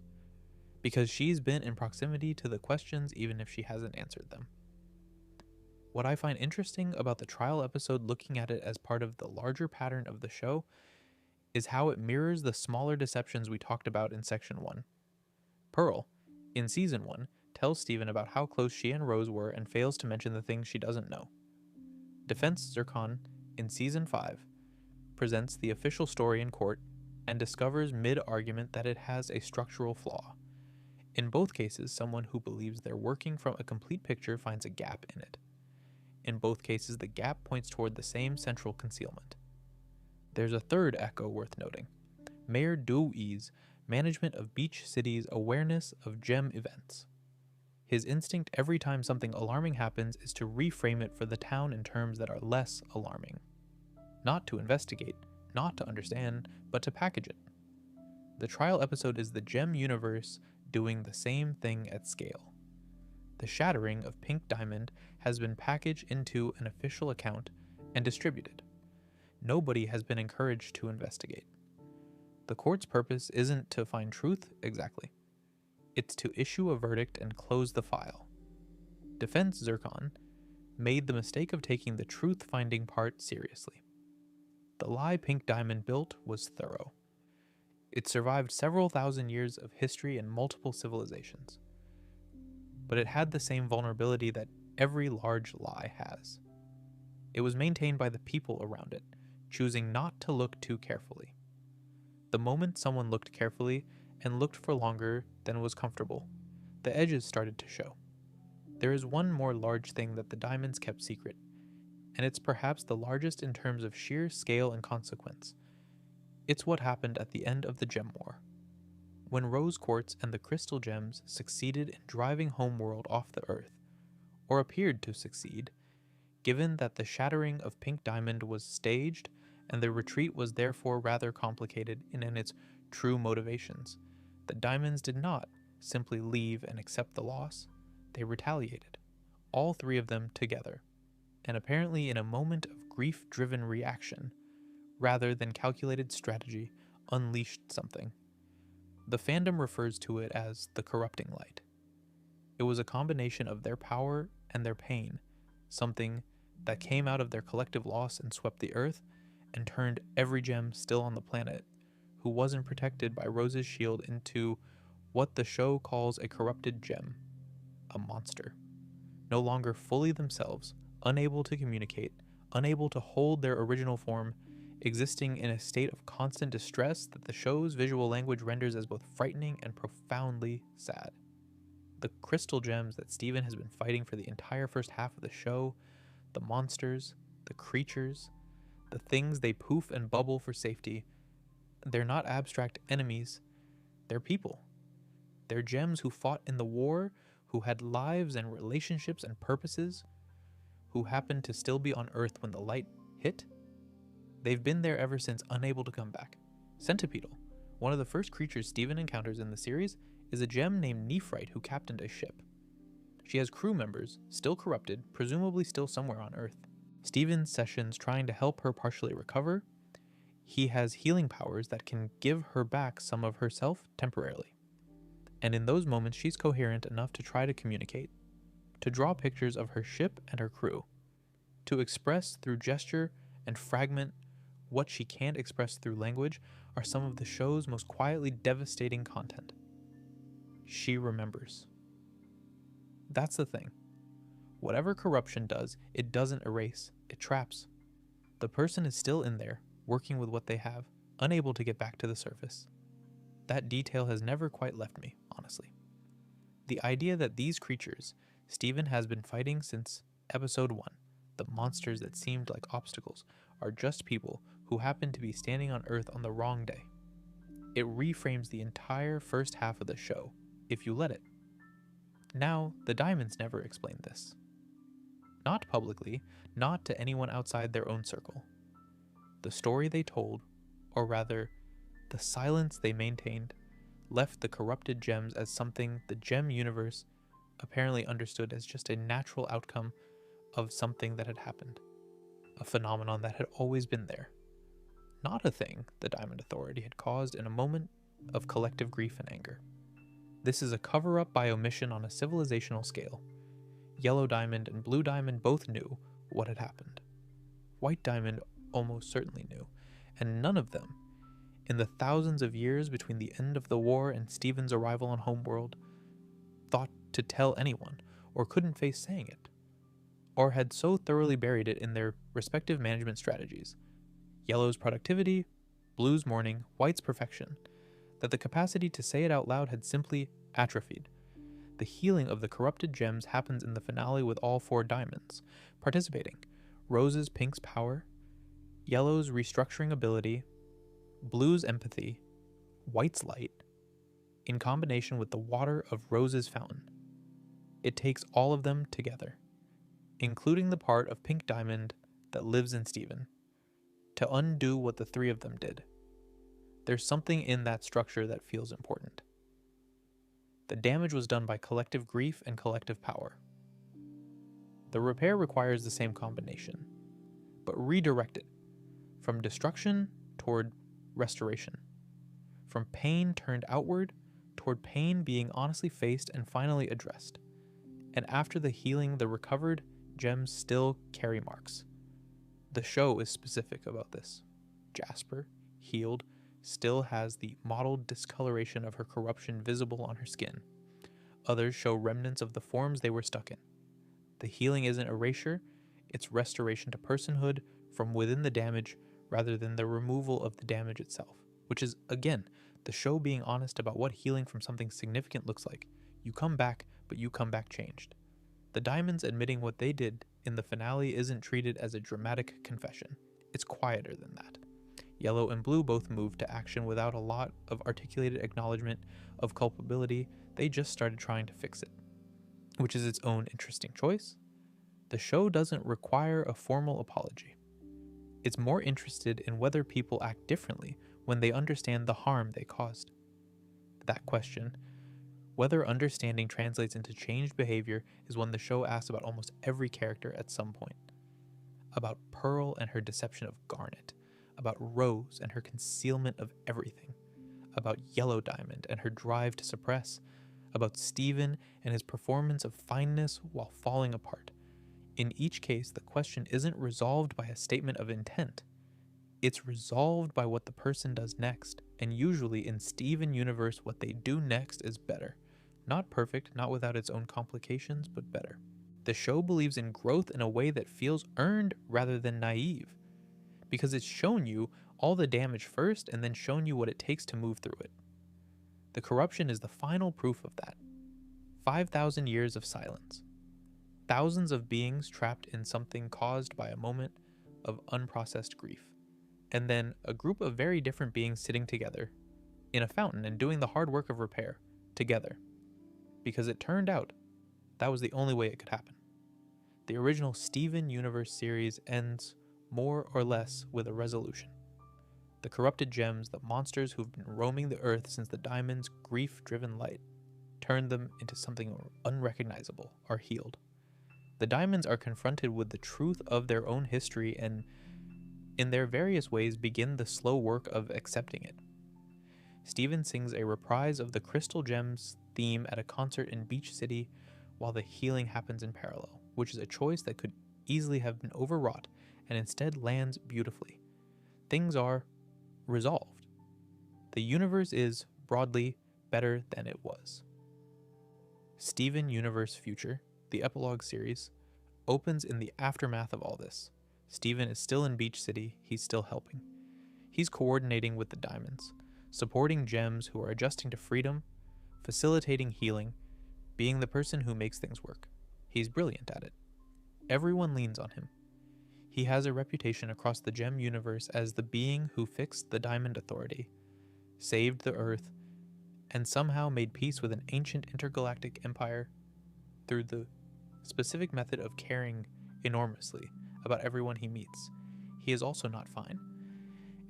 because she's been in proximity to the questions even if she hasn't answered them. What I find interesting about the trial episode, looking at it as part of the larger pattern of the show, is how it mirrors the smaller deceptions we talked about in Section 1. Pearl, in Season 1, tells Steven about how close she and Rose were and fails to mention the things she doesn't know. Defense Zircon, in Season 5, presents the official story in court and discovers mid-argument that it has a structural flaw. In both cases, someone who believes they're working from a complete picture finds a gap in it. In both cases, the gap points toward the same central concealment. There's a third echo worth noting. Mayor Dewey's management of Beach City's awareness of gem events. His instinct every time something alarming happens is to reframe it for the town in terms that are less alarming. Not to investigate, not to understand, but to package it. The trial episode is the gem universe doing the same thing at scale. The shattering of Pink Diamond has been packaged into an official account and distributed. Nobody has been encouraged to investigate. The court's purpose isn't to find truth exactly. It's to issue a verdict and close the file. Defense Zircon made the mistake of taking the truth-finding part seriously. The lie Pink Diamond built was thorough. It survived several thousand years of history and multiple civilizations. But it had the same vulnerability that every large lie has. It was maintained by the people around it, choosing not to look too carefully. The moment someone looked carefully and looked for longer than was comfortable, the edges started to show. There is one more large thing that the diamonds kept secret, and it's perhaps the largest in terms of sheer scale and consequence. It's what happened at the end of the Gem War. When Rose Quartz and the crystal gems succeeded in driving Homeworld off the Earth, or appeared to succeed, given that the shattering of Pink Diamond was staged and the retreat was therefore rather complicated in its true motivations, the diamonds did not simply leave and accept the loss. They retaliated, all three of them together, and apparently in a moment of grief-driven reaction, rather than calculated strategy, unleashed something. The fandom refers to it as the corrupting light. It was a combination of their power and their pain, something that came out of their collective loss and swept the Earth and turned every gem still on the planet, who wasn't protected by Rose's shield, into what the show calls a corrupted gem, a monster. No longer fully themselves, unable to communicate, unable to hold their original form, existing in a state of constant distress that the show's visual language renders as both frightening and profoundly sad. The crystal gems that Steven has been fighting for the entire first half of the show, the monsters, the creatures, the things they poof and bubble for safety, they're not abstract enemies, they're people. They're gems who fought in the war, who had lives and relationships and purposes, who happened to still be on Earth when the light hit. They've been there ever since, unable to come back. Centipedal, one of the first creatures Steven encounters in the series, is a gem named Nephrite who captained a ship. She has crew members, still corrupted, presumably still somewhere on Earth. Steven's sessions trying to help her partially recover. He has healing powers that can give her back some of herself temporarily. And in those moments, she's coherent enough to try to communicate, to draw pictures of her ship and her crew, to express through gesture and fragment what she can't express through language are some of the show's most quietly devastating content. She remembers. That's the thing. Whatever corruption does, it doesn't erase, it traps. The person is still in there, working with what they have, unable to get back to the surface. That detail has never quite left me, honestly. The idea that these creatures Steven has been fighting since episode 1, the monsters that seemed like obstacles, are just people who happen to be standing on Earth on the wrong day. It reframes the entire first half of the show, if you let it. Now, the diamonds never explained this. Not publicly, not to anyone outside their own circle. The story they told, or rather, the silence they maintained, left the corrupted gems as something the gem universe apparently understood as just a natural outcome of something that had happened. A phenomenon that had always been there. Not a thing the Diamond Authority had caused in a moment of collective grief and anger. This is a cover-up by omission on a civilizational scale. Yellow Diamond and Blue Diamond both knew what had happened. White Diamond almost certainly knew, and none of them, in the thousands of years between the end of the war and Steven's arrival on Homeworld, thought to tell anyone, or couldn't face saying it, or had so thoroughly buried it in their respective management strategies, Yellow's productivity, Blue's mourning, White's perfection, that the capacity to say it out loud had simply atrophied. The healing of the corrupted gems happens in the finale with all 4 diamonds participating. Rose's Pink's power, Yellow's restructuring ability, Blue's empathy, White's light, in combination with the water of Rose's fountain. It takes all of them together, including the part of Pink Diamond that lives in Steven, to undo what the 3 of them did. There's something in that structure that feels important. The damage was done by collective grief and collective power. The repair requires the same combination, but redirected from destruction toward restoration, from pain turned outward toward pain being honestly faced and finally addressed. And after the healing, the recovered gems still carry marks. The show is specific about this. Jasper, healed, still has the mottled discoloration of her corruption visible on her skin. Others show remnants of the forms they were stuck in. The healing isn't erasure, it's restoration to personhood from within the damage rather than the removal of the damage itself, which is, again, the show being honest about what healing from something significant looks like. You come back, but you come back changed. The diamonds admitting what they did in the finale isn't treated as a dramatic confession. It's quieter than that. Yellow and blue both moved to action without a lot of articulated acknowledgement of culpability. They just started trying to fix it, which is its own interesting choice. The show doesn't require a formal apology. It's more interested in whether people act differently when they understand the harm they caused. That question, whether understanding translates into changed behavior, is one the show asks about almost every character at some point. About Pearl and her deception of Garnet, about Rose and her concealment of everything, about Yellow Diamond and her drive to suppress, about Stephen and his performance of fineness while falling apart. In each case, the question isn't resolved by a statement of intent. It's resolved by what the person does next, and usually in Steven universe, what they do next is better. Not perfect, not without its own complications, but better. The show believes in growth in a way that feels earned rather than naive, because it's shown you all the damage first and then shown you what it takes to move through it. The corruption is the final proof of that. 5,000 years of silence. Thousands of beings trapped in something caused by a moment of unprocessed grief. And then a group of very different beings sitting together in a fountain and doing the hard work of repair together. Because it turned out that was the only way it could happen. The original Steven Universe series ends more or less with a resolution. The corrupted gems, the monsters who've been roaming the earth since the diamond's grief-driven light turned them into something unrecognizable, are healed. The diamonds are confronted with the truth of their own history and, in their various ways, begin the slow work of accepting it. Steven sings a reprise of the Crystal Gems theme at a concert in Beach City while the healing happens in parallel, which is a choice that could easily have been overwrought and instead lands beautifully. Things are resolved. The universe is, broadly, better than it was. Steven Universe Future, the epilogue series, opens in the aftermath of all this. Steven is still in Beach City, he's still helping. He's coordinating with the diamonds, supporting gems who are adjusting to freedom, facilitating healing, being the person who makes things work. He's brilliant at it. Everyone leans on him. He has a reputation across the gem universe as the being who fixed the Diamond Authority, saved the Earth, and somehow made peace with an ancient intergalactic empire through the specific method of caring enormously about everyone he meets. He is also not fine.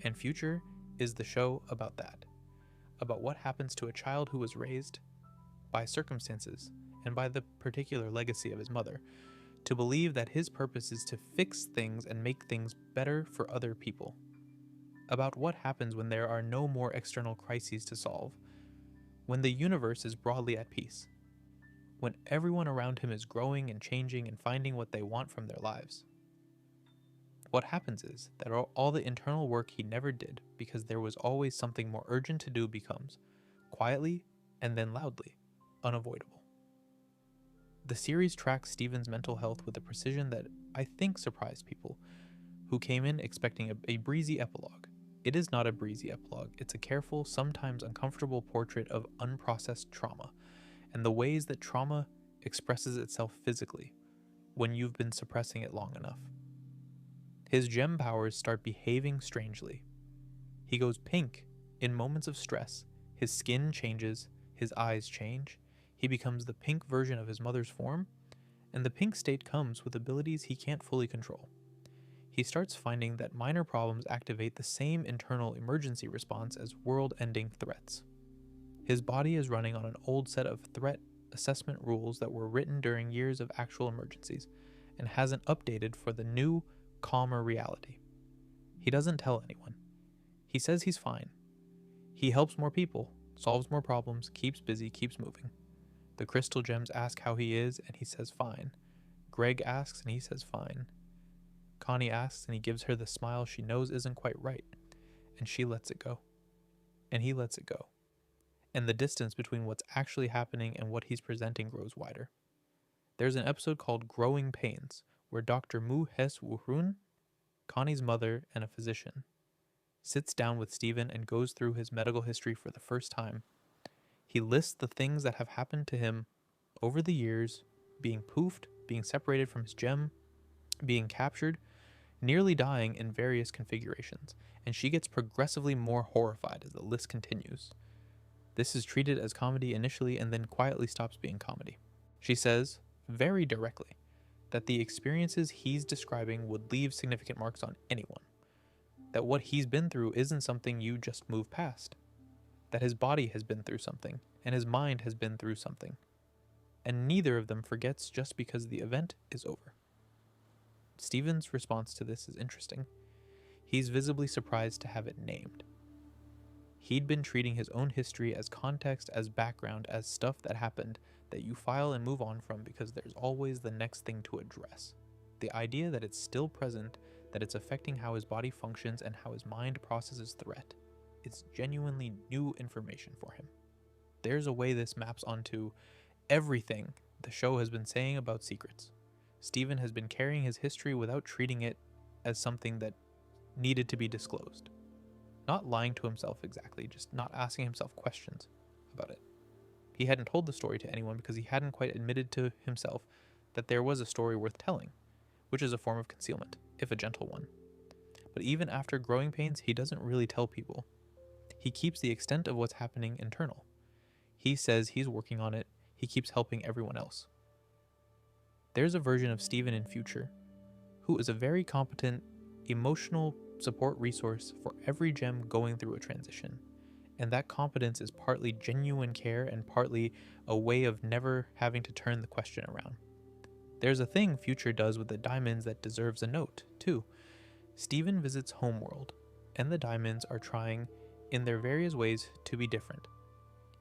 And Future is the show about that, about what happens to a child who was raised by circumstances and by the particular legacy of his mother, to believe that his purpose is to fix things and make things better for other people. About what happens when there are no more external crises to solve, when the universe is broadly at peace, when everyone around him is growing and changing and finding what they want from their lives. What happens is that all the internal work he never did because there was always something more urgent to do becomes, quietly and then loudly, unavoidable. The series tracks Steven's mental health with a precision that I think surprised people who came in expecting a breezy epilogue. It is not a breezy epilogue. It's a careful, sometimes uncomfortable portrait of unprocessed trauma and the ways that trauma expresses itself physically when you've been suppressing it long enough. His gem powers start behaving strangely. He goes pink in moments of stress. His skin changes, his eyes change. He becomes the pink version of his mother's form, and the pink state comes with abilities he can't fully control. He starts finding that minor problems activate the same internal emergency response as world-ending threats. His body is running on an old set of threat assessment rules that were written during years of actual emergencies, and hasn't updated for the new, calmer reality. He doesn't tell anyone. He says he's fine. He helps more people, solves more problems, keeps busy, keeps moving. The crystal gems ask how he is, and he says fine. Greg asks, and he says fine. Connie asks, and he gives her the smile she knows isn't quite right, and she lets it go. And he lets it go. And the distance between what's actually happening and what he's presenting grows wider. There's an episode called Growing Pains, where Dr. Mu Hes Wuhrun, Connie's mother and a physician, sits down with Steven and goes through his medical history for the first time. He lists the things that have happened to him over the years, being poofed being separated from his gem, being captured, nearly dying in various configurations, and she gets progressively more horrified as the list continues. This is treated as comedy initially and then quietly stops being comedy. She says, very directly, that the experiences he's describing would leave significant marks on anyone. That what he's been through isn't something you just move past. That his body has been through something, and his mind has been through something. And neither of them forgets just because the event is over. Stephen's response to this is interesting. He's visibly surprised to have it named. He'd been treating his own history as context, as background, as stuff that happened that you file and move on from because there's always the next thing to address. The idea that it's still present, that it's affecting how his body functions and how his mind processes threat, it's genuinely new information for him. There's a way this maps onto everything the show has been saying about secrets. Stephen has been carrying his history without treating it as something that needed to be disclosed. Not lying to himself exactly, just not asking himself questions about it. He hadn't told the story to anyone because he hadn't quite admitted to himself that there was a story worth telling, which is a form of concealment, if a gentle one. But even after growing pains, he doesn't really tell people. He keeps the extent of what's happening internal. He says he's working on it, he keeps helping everyone else. There's a version of Stephen in future who is a very competent, emotional support resource for every gem going through a transition. And that competence is partly genuine care and partly a way of never having to turn the question around. There's a thing Future does with the diamonds that deserves a note, too. Stephen visits Homeworld, and the diamonds are trying, in their various ways, to be different.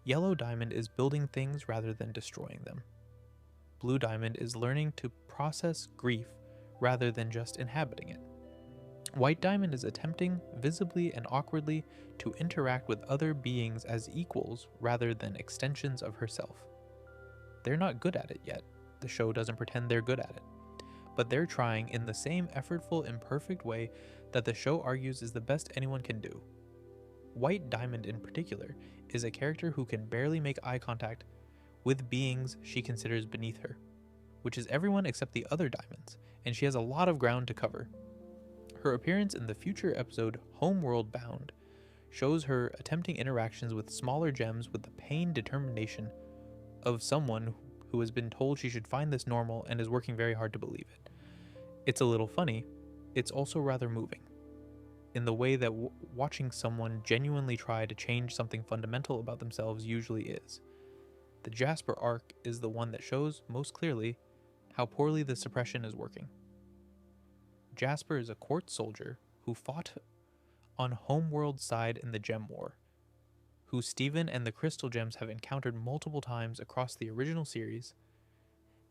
Yellow Diamond is building things rather than destroying them. Blue Diamond is learning to process grief rather than just inhabiting it. White Diamond is attempting, visibly and awkwardly, to interact with other beings as equals rather than extensions of herself. They're not good at it yet. The show doesn't pretend they're good at it. But they're trying in the same effortful, imperfect way that the show argues is the best anyone can do. White Diamond in particular is a character who can barely make eye contact with beings she considers beneath her, which is everyone except the other diamonds, and she has a lot of ground to cover. Her appearance in the future episode Homeworld Bound shows her attempting interactions with smaller gems with the pained determination of someone who has been told she should find this normal and is working very hard to believe it. It's a little funny, it's also rather moving, in the way that watching someone genuinely try to change something fundamental about themselves usually is. The Jasper arc is the one that shows most clearly how poorly the suppression is working. Jasper is a quartz soldier who fought on Homeworld's side in the Gem War, who Stephen and the Crystal Gems have encountered multiple times across the original series,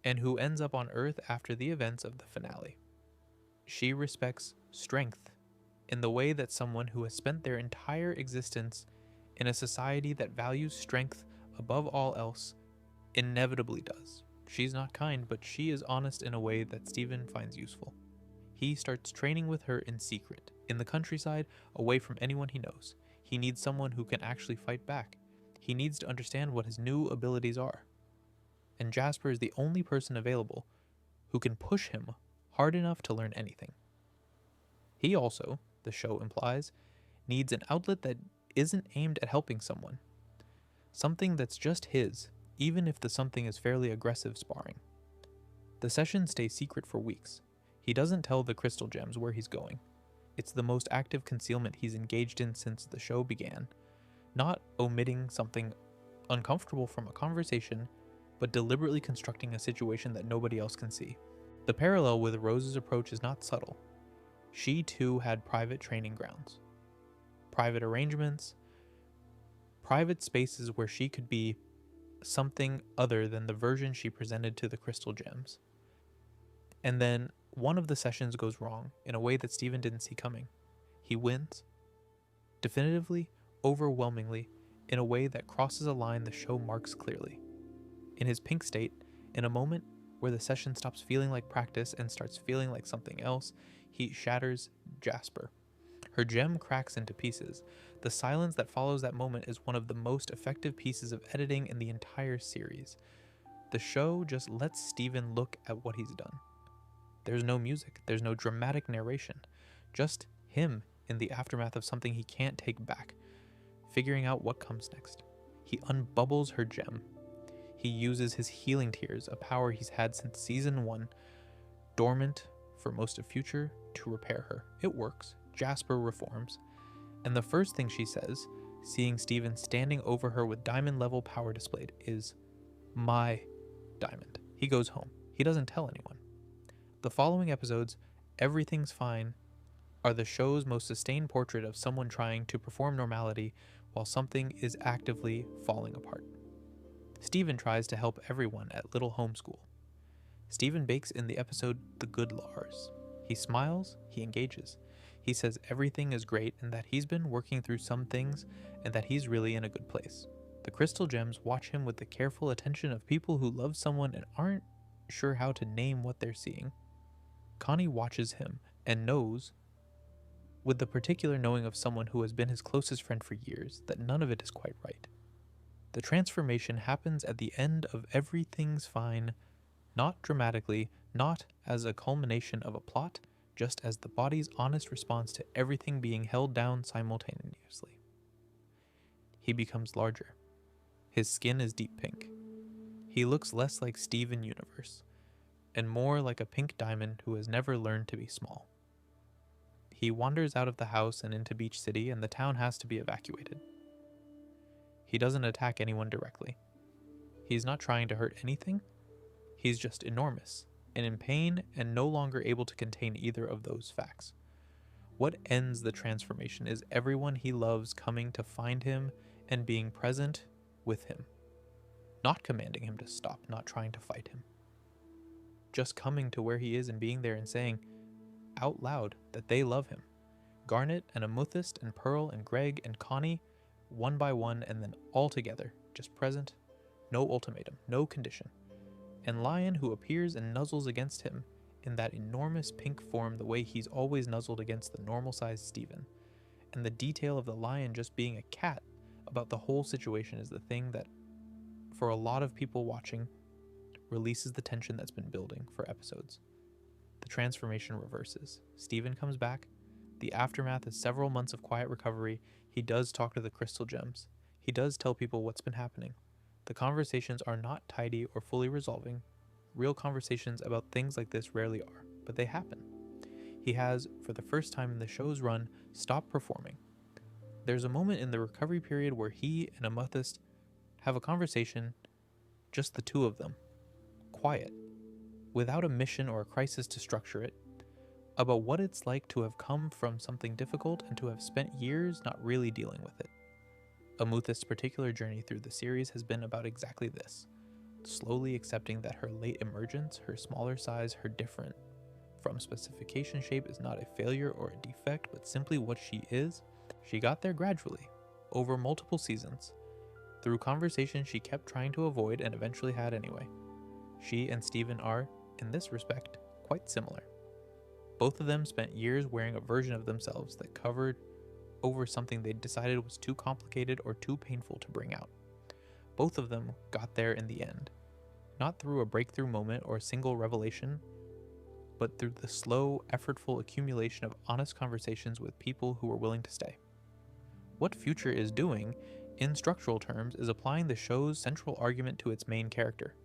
and who ends up on Earth after the events of the finale. She respects strength in the way that someone who has spent their entire existence in a society that values strength above all else inevitably does. She's not kind, but she is honest in a way that Stephen finds useful. He starts training with her in secret, in the countryside, away from anyone he knows. He needs someone who can actually fight back. He needs to understand what his new abilities are. And Jasper is the only person available who can push him hard enough to learn anything. He also, the show implies, needs an outlet that isn't aimed at helping someone. Something that's just his, even if the something is fairly aggressive sparring. The sessions stay secret for weeks. He doesn't tell the Crystal Gems where he's going. It's the most active concealment he's engaged in since the show began. Not omitting something uncomfortable from a conversation, but deliberately constructing a situation that nobody else can see. The parallel with Rose's approach is not subtle. She too had private training grounds, private arrangements, private spaces where she could be something other than the version she presented to the Crystal Gems. And then one of the sessions goes wrong in a way that Stephen didn't see coming. He wins, definitively, overwhelmingly, in a way that crosses a line the show marks clearly. In his pink state, in a moment where the session stops feeling like practice and starts feeling like something else, he shatters Jasper. Her gem cracks into pieces. The silence that follows that moment is one of the most effective pieces of editing in the entire series. The show just lets Steven look at what he's done. There's no music, there's no dramatic narration, just him in the aftermath of something he can't take back, figuring out what comes next. He unbubbles her gem. He uses his healing tears, a power he's had since season 1, dormant for most of future, to repair her. It works. Jasper reforms. And the first thing she says, seeing Steven standing over her with diamond-level power displayed, is, "My diamond." He goes home. He doesn't tell anyone. The following episodes, Everything's Fine, are the show's most sustained portrait of someone trying to perform normality while something is actively falling apart. Steven tries to help everyone at Little Homeschool. Steven bakes in the episode The Good Lars. He smiles, he engages. He says everything is great and that he's been working through some things and that he's really in a good place. The crystal gems watch him with the careful attention of people who love someone and aren't sure how to name what they're seeing. Connie watches him and knows, with the particular knowing of someone who has been his closest friend for years, that none of it is quite right. The transformation happens at the end of Everything's Fine, not dramatically, not as a culmination of a plot, just as the body's honest response to everything being held down simultaneously. He becomes larger. His skin is deep pink. He looks less like Steven Universe, and more like a pink diamond who has never learned to be small. He wanders out of the house and into Beach City, and the town has to be evacuated. He doesn't attack anyone directly. He's not trying to hurt anything. He's just enormous, and in pain, and no longer able to contain either of those facts. What ends the transformation is everyone he loves coming to find him and being present with him. Not commanding him to stop, not trying to fight him. Just coming to where he is and being there and saying out loud that they love him. Garnet and Amethyst and Pearl and Greg and Connie, one by one, and then all together, just present, no ultimatum, no condition. And Lion, who appears and nuzzles against him in that enormous pink form the way he's always nuzzled against the normal-sized Steven. And the detail of the lion just being a cat about the whole situation is the thing that, for a lot of people watching, releases the tension that's been building for episodes. The transformation reverses. Steven comes back. The aftermath is several months of quiet recovery. He does talk to the crystal gems. He does tell people what's been happening. The conversations are not tidy or fully resolving. Real conversations about things like this rarely are, but they happen. He has, for the first time in the show's run, stopped performing. There's a moment in the recovery period where he and Amethyst have a conversation, just the two of them, quiet, without a mission or a crisis to structure it, about what it's like to have come from something difficult and to have spent years not really dealing with it. Amethyst's particular journey through the series has been about exactly this, slowly accepting that her late emergence, her smaller size, her different from specification shape is not a failure or a defect, but simply what she is. She got there gradually, over multiple seasons, through conversations she kept trying to avoid and eventually had anyway. She and Steven are, in this respect, quite similar. Both of them spent years wearing a version of themselves that covered over something they decided was too complicated or too painful to bring out. Both of them got there in the end, not through a breakthrough moment or a single revelation, but through the slow, effortful accumulation of honest conversations with people who were willing to stay. What Future is doing, in structural terms, is applying the show's central argument to its main character.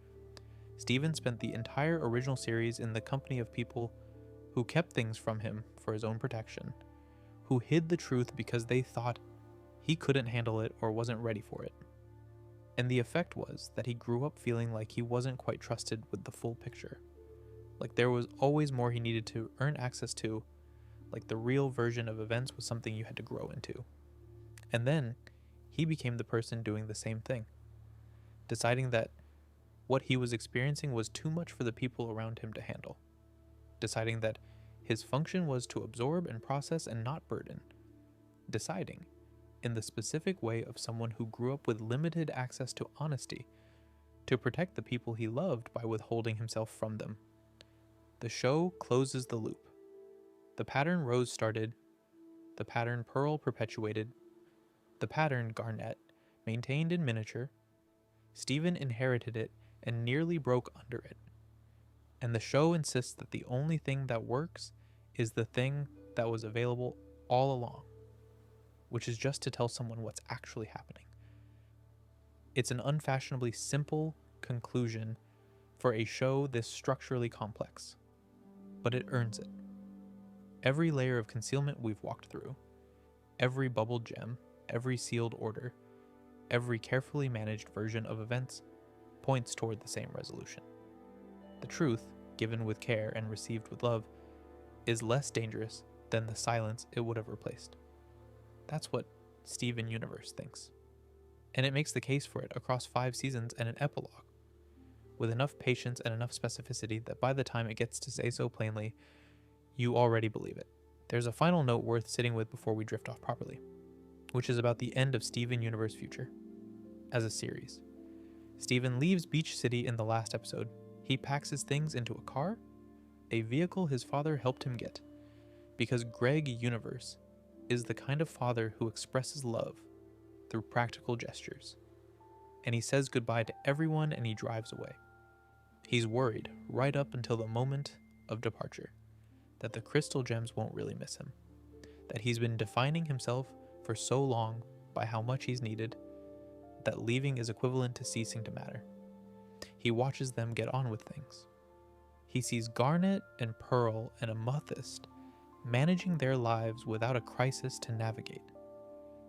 Steven spent the entire original series in the company of people who kept things from him for his own protection, who hid the truth because they thought he couldn't handle it or wasn't ready for it. And the effect was that he grew up feeling like he wasn't quite trusted with the full picture, like there was always more he needed to earn access to, like the real version of events was something you had to grow into. And then he became the person doing the same thing, deciding that what he was experiencing was too much for the people around him to handle, deciding that his function was to absorb and process and not burden, deciding, in the specific way of someone who grew up with limited access to honesty, to protect the people he loved by withholding himself from them. The show closes the loop. The pattern Rose started, the pattern Pearl perpetuated, the pattern Garnet maintained in miniature. Steven inherited it and nearly broke under it. And the show insists that the only thing that works is the thing that was available all along, which is just to tell someone what's actually happening. It's an unfashionably simple conclusion for a show this structurally complex, but it earns it. Every layer of concealment we've walked through, every bubbled gem, every sealed order, every carefully managed version of events points toward the same resolution. The truth, given with care and received with love, is less dangerous than the silence it would have replaced. That's what Steven Universe thinks. And it makes the case for it across 5 seasons and an epilogue, with enough patience and enough specificity that by the time it gets to say so plainly, you already believe it. There's a final note worth sitting with before we drift off properly, which is about the end of Steven Universe Future as a series. Steven leaves Beach City in the last episode. He packs his things into a car, a vehicle his father helped him get, because Greg Universe is the kind of father who expresses love through practical gestures. And he says goodbye to everyone and he drives away. He's worried right up until the moment of departure that the crystal gems won't really miss him, that he's been defining himself for so long by how much he's needed that leaving is equivalent to ceasing to matter. He watches them get on with things. He sees Garnet and Pearl and Amethyst managing their lives without a crisis to navigate.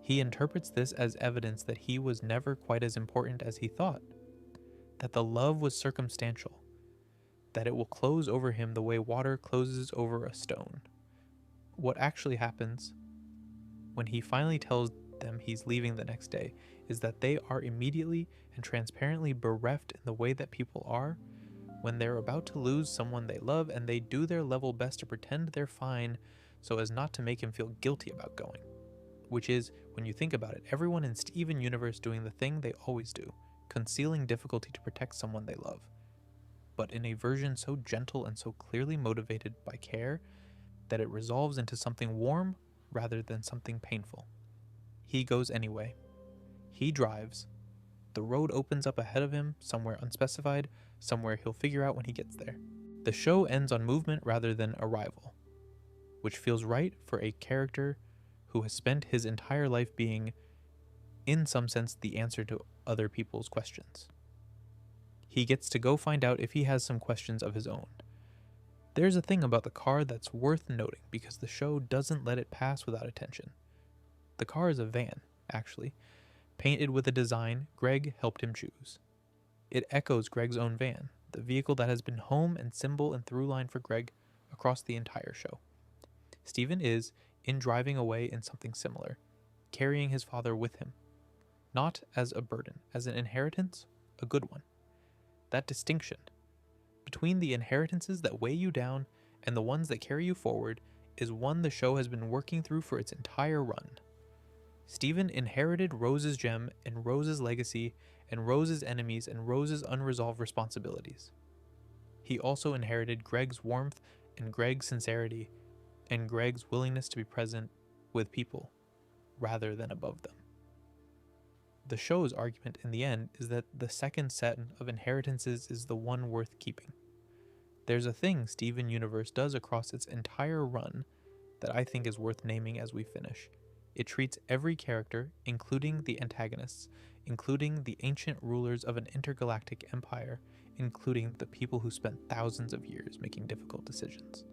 He interprets this as evidence that he was never quite as important as he thought, that the love was circumstantial, that it will close over him the way water closes over a stone. What actually happens when he finally tells them he's leaving the next day is that they are immediately and transparently bereft in the way that people are when they're about to lose someone they love, and they do their level best to pretend they're fine so as not to make him feel guilty about going. Which is, when you think about it, everyone in Steven Universe doing the thing they always do, concealing difficulty to protect someone they love, but in a version so gentle and so clearly motivated by care that it resolves into something warm rather than something painful. He goes anyway. He drives. The road opens up ahead of him, somewhere unspecified, somewhere he'll figure out when he gets there. The show ends on movement rather than arrival, which feels right for a character who has spent his entire life being, in some sense, the answer to other people's questions. He gets to go find out if he has some questions of his own. There's a thing about the car that's worth noting because the show doesn't let it pass without attention. The car is a van, actually, painted with a design Greg helped him choose. It echoes Greg's own van, the vehicle that has been home and symbol and through line for Greg across the entire show. Steven is, in driving away, in something similar, carrying his father with him. Not as a burden, as an inheritance, a good one. That distinction between the inheritances that weigh you down and the ones that carry you forward is one the show has been working through for its entire run. Steven inherited Rose's gem and Rose's legacy and Rose's enemies and Rose's unresolved responsibilities. He also inherited Greg's warmth and Greg's sincerity and Greg's willingness to be present with people rather than above them. The show's argument in the end is that the second set of inheritances is the one worth keeping. There's a thing Steven Universe does across its entire run that I think is worth naming as we finish. It treats every character, including the antagonists, including the ancient rulers of an intergalactic empire, including the people who spent thousands of years making difficult decisions,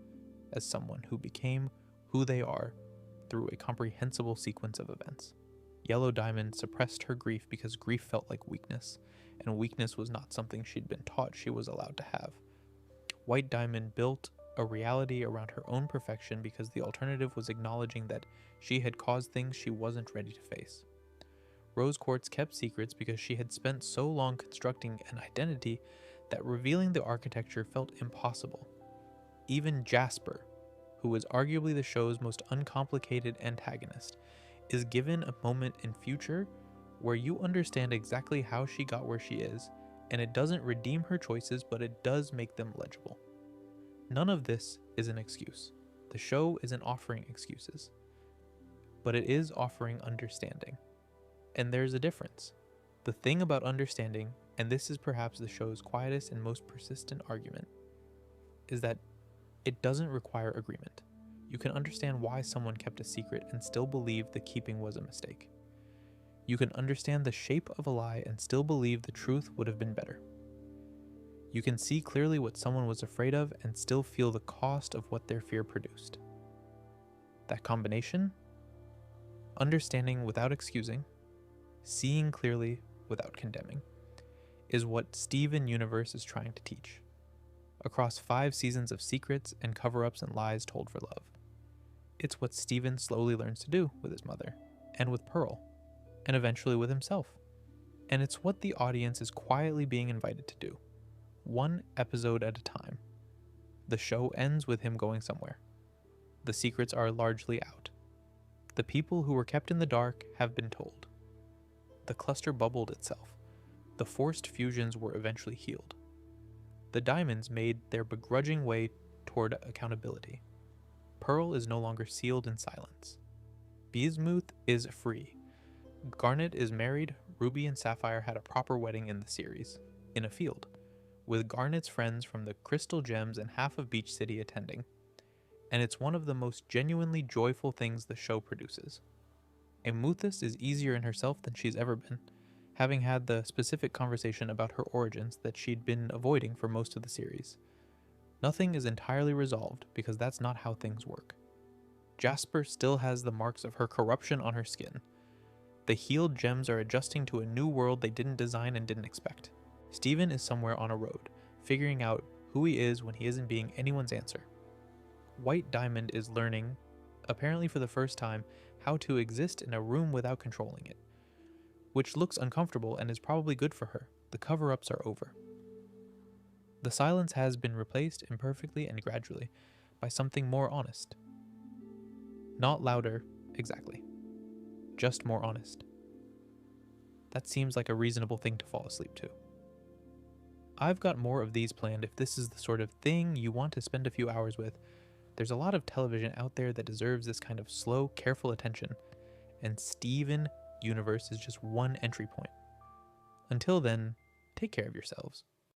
as someone who became who they are through a comprehensible sequence of events. Yellow Diamond suppressed her grief because grief felt like weakness, and weakness was not something she'd been taught she was allowed to have. White Diamond built a reality around her own perfection because the alternative was acknowledging that she had caused things she wasn't ready to face. Rose Quartz kept secrets because she had spent so long constructing an identity that revealing the architecture felt impossible. Even Jasper, who was arguably the show's most uncomplicated antagonist, is given a moment in future where you understand exactly how she got where she is, and it doesn't redeem her choices, but it does make them legible. None of this is an excuse. The show isn't offering excuses, but it is offering understanding. And there's a difference. The thing about understanding and this is perhaps the show's quietest and most persistent argument, is that it doesn't require agreement. You can understand why someone kept a secret and still believe the keeping was a mistake. You can understand the shape of a lie and still believe the truth would have been better. You can see clearly what someone was afraid of and still feel the cost of what their fear produced. That combination, understanding without excusing, seeing clearly without condemning, is what Steven Universe is trying to teach, across 5 seasons of secrets and cover-ups and lies told for love. It's what Steven slowly learns to do with his mother, and with Pearl, and eventually with himself. And it's what the audience is quietly being invited to do, one episode at a time. The show ends with him going somewhere. The secrets are largely out. The people who were kept in the dark have been told. The cluster bubbled itself. The forced fusions were eventually healed. The diamonds made their begrudging way toward accountability. Pearl is no longer sealed in silence. Bismuth is free. Garnet is married. Ruby and Sapphire had a proper wedding in the series, in a field, with Garnet's friends from the Crystal Gems and half of Beach City attending. And it's one of the most genuinely joyful things the show produces. Amuthis is easier in herself than she's ever been, having had the specific conversation about her origins that she'd been avoiding for most of the series. Nothing is entirely resolved because that's not how things work. Jasper still has the marks of her corruption on her skin. The healed gems are adjusting to a new world they didn't design and didn't expect. Steven is somewhere on a road, figuring out who he is when he isn't being anyone's answer. White Diamond is learning, apparently for the first time, how to exist in a room without controlling it, which looks uncomfortable and is probably good for her. The cover-ups are over. The silence has been replaced imperfectly and gradually by something more honest. Not louder, exactly. Just more honest. That seems like a reasonable thing to fall asleep to. I've got more of these planned if this is the sort of thing you want to spend a few hours with. There's a lot of television out there that deserves this kind of slow, careful attention, and Steven Universe is just one entry point. Until then, take care of yourselves.